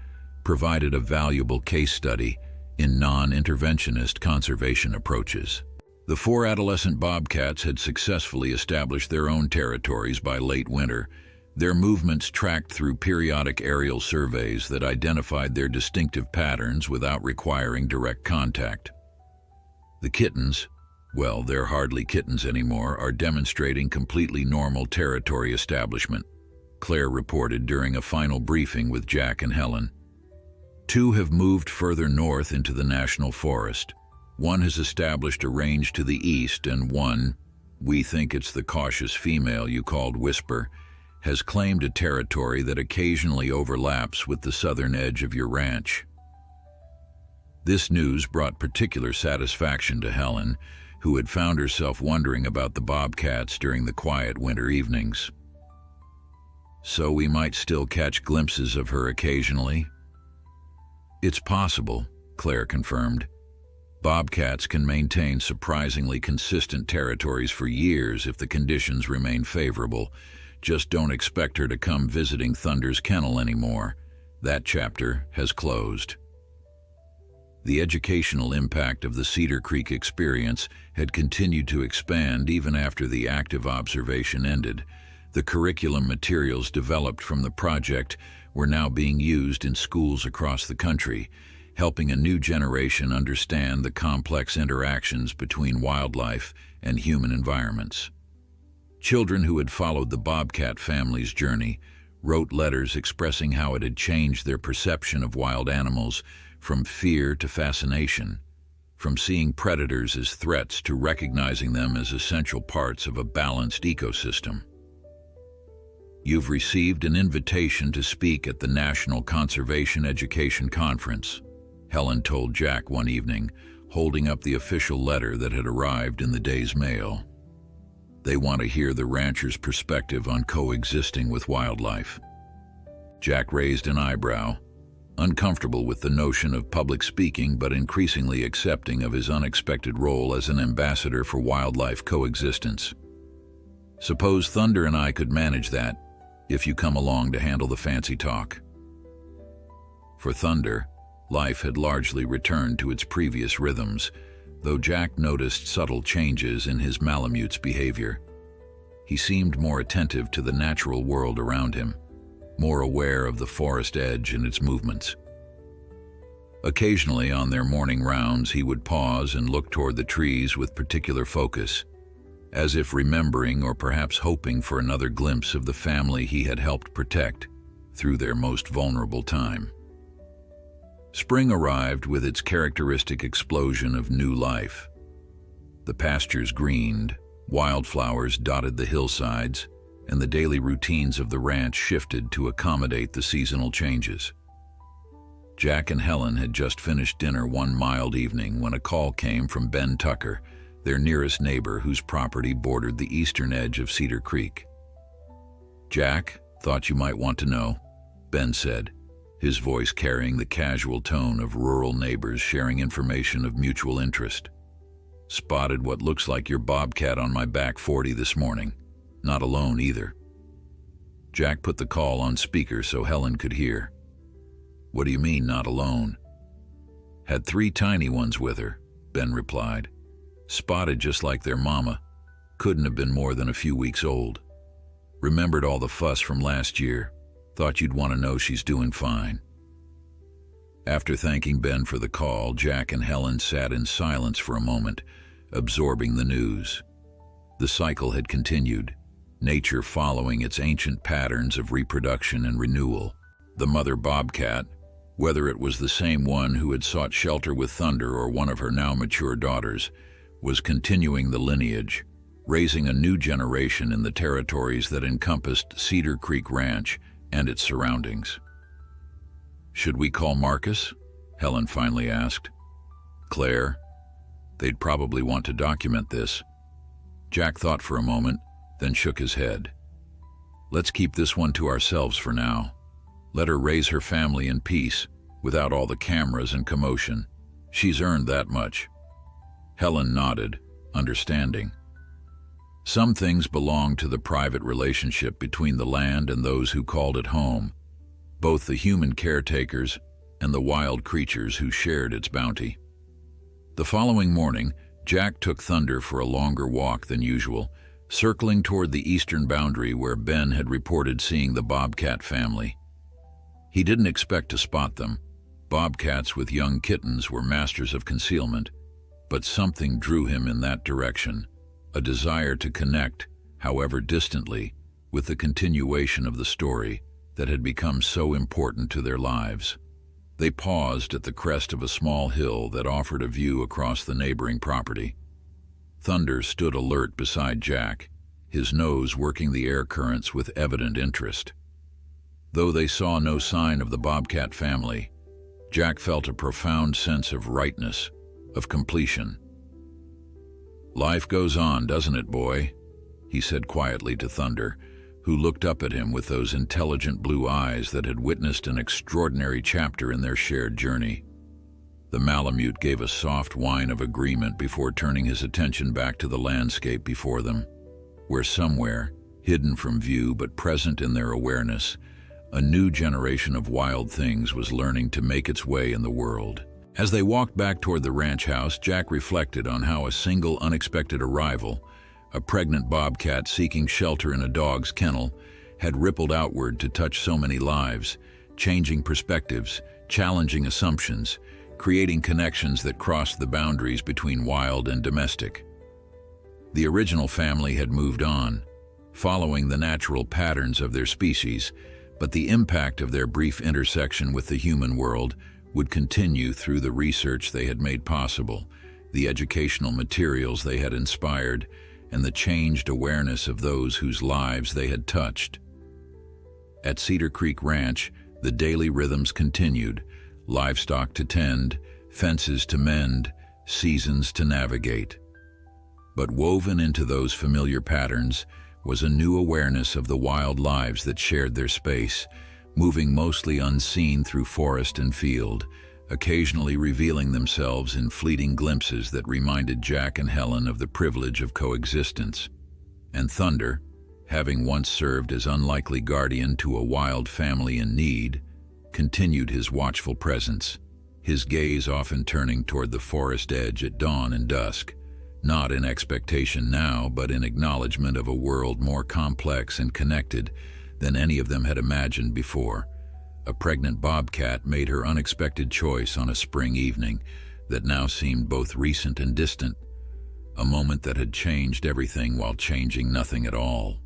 provided a valuable case study in non-interventionist conservation approaches. The 4 adolescent bobcats had successfully established their own territories by late winter, their movements tracked through periodic aerial surveys that identified their distinctive patterns without requiring direct contact. The kittens, well, they're hardly kittens anymore, are demonstrating completely normal territory establishment, Claire reported during a final briefing with Jack and Helen. 2 have moved further north into the national forest. 1 has established a range to the east, and 1, we think it's the cautious female you called Whisper, has claimed a territory that occasionally overlaps with the southern edge of your ranch. This news brought particular satisfaction to Helen, who had found herself wondering about the bobcats during the quiet winter evenings. So we might still catch glimpses of her occasionally? It's possible, Claire confirmed. Bobcats can maintain surprisingly consistent territories for years if the conditions remain favorable. Just don't expect her to come visiting Thunder's kennel anymore. That chapter has closed. The educational impact of the Cedar Creek experience had continued to expand even after the active observation ended. The curriculum materials developed from the project were now being used in schools across the country, helping a new generation understand the complex interactions between wildlife and human environments. Children who had followed the bobcat family's journey wrote letters expressing how it had changed their perception of wild animals from fear to fascination, from seeing predators as threats to recognizing them as essential parts of a balanced ecosystem. You've received an invitation to speak at the National Conservation Education Conference, Helen told Jack one evening, holding up the official letter that had arrived in the day's mail. They want to hear the rancher's perspective on coexisting with wildlife. Jack raised an eyebrow, uncomfortable with the notion of public speaking but increasingly accepting of his unexpected role as an ambassador for wildlife coexistence. Suppose Thunder and I could manage that, if you come along to handle the fancy talk. For Thunder, life had largely returned to its previous rhythms, though Jack noticed subtle changes in his Malamute's behavior. He seemed more attentive to the natural world around him, more aware of the forest edge and its movements. Occasionally on their morning rounds, he would pause and look toward the trees with particular focus, as if remembering or perhaps hoping for another glimpse of the family he had helped protect through their most vulnerable time. Spring arrived with its characteristic explosion of new life. The pastures greened, wildflowers dotted the hillsides, and the daily routines of the ranch shifted to accommodate the seasonal changes. Jack and Helen had just finished dinner one mild evening when a call came from Ben Tucker, their nearest neighbor whose property bordered the eastern edge of Cedar Creek. "Jack, thought you might want to know," Ben said, his voice carrying the casual tone of rural neighbors sharing information of mutual interest. "Spotted what looks like your bobcat on my back 40 this morning. Not alone either." Jack put the call on speaker so Helen could hear. "What do you mean, not alone?" "Had 3 tiny ones with her," Ben replied. "Spotted just like their mama. Couldn't have been more than a few weeks old. Remembered all the fuss from last year. Thought you'd want to know she's doing fine." After thanking Ben for the call, Jack and Helen sat in silence for a moment, absorbing the news. The cycle had continued, nature following its ancient patterns of reproduction and renewal. The mother bobcat, whether it was the same one who had sought shelter with Thunder or one of her now mature daughters, was continuing the lineage, raising a new generation in the territories that encompassed Cedar Creek Ranch and its surroundings. "Should we call Marcus?" Helen finally asked. "Claire, They'd probably want to document this. Jack thought for a moment, then shook his head. Let's keep this one to ourselves for now. Let her raise her family in peace, without all the cameras and commotion. She's earned that much. Helen nodded, understanding. Some things belong to the private relationship between the land and those who called it home, both the human caretakers and the wild creatures who shared its bounty. The following morning, Jack took Thunder for a longer walk than usual, circling toward the eastern boundary where Ben had reported seeing the Bobcat family. He didn't expect to spot them. Bobcats with young kittens were masters of concealment, but something drew him in that direction, a desire to connect, however distantly, with the continuation of the story that had become so important to their lives. They paused at the crest of a small hill that offered a view across the neighboring property. Thunder stood alert beside Jack, his nose working the air currents with evident interest. Though they saw no sign of the Bobcat family, Jack felt a profound sense of rightness, of completion. "Life goes on, doesn't it, boy?" he said quietly to Thunder, who looked up at him with those intelligent blue eyes that had witnessed an extraordinary chapter in their shared journey. The Malamute gave a soft whine of agreement before turning his attention back to the landscape before them, where somewhere, hidden from view but present in their awareness, a new generation of wild things was learning to make its way in the world. As they walked back toward the ranch house, Jack reflected on how a single unexpected arrival, a pregnant bobcat seeking shelter in a dog's kennel, had rippled outward to touch so many lives, changing perspectives, challenging assumptions, creating connections that crossed the boundaries between wild and domestic. The original family had moved on, following the natural patterns of their species, but the impact of their brief intersection with the human world would continue through the research they had made possible, the educational materials they had inspired, and the changed awareness of those whose lives they had touched. At Cedar Creek Ranch, the daily rhythms continued, livestock to tend, fences to mend, seasons to navigate. But woven into those familiar patterns was a new awareness of the wild lives that shared their space, moving mostly unseen through forest and field, occasionally revealing themselves in fleeting glimpses that reminded Jack and Helen of the privilege of coexistence. And Thunder, having once served as unlikely guardian to a wild family in need, continued his watchful presence, his gaze often turning toward the forest edge at dawn and dusk, not in expectation now, but in acknowledgement of a world more complex and connected than any of them had imagined before. A pregnant bobcat made her unexpected choice on a spring evening that now seemed both recent and distant, a moment that had changed everything while changing nothing at all.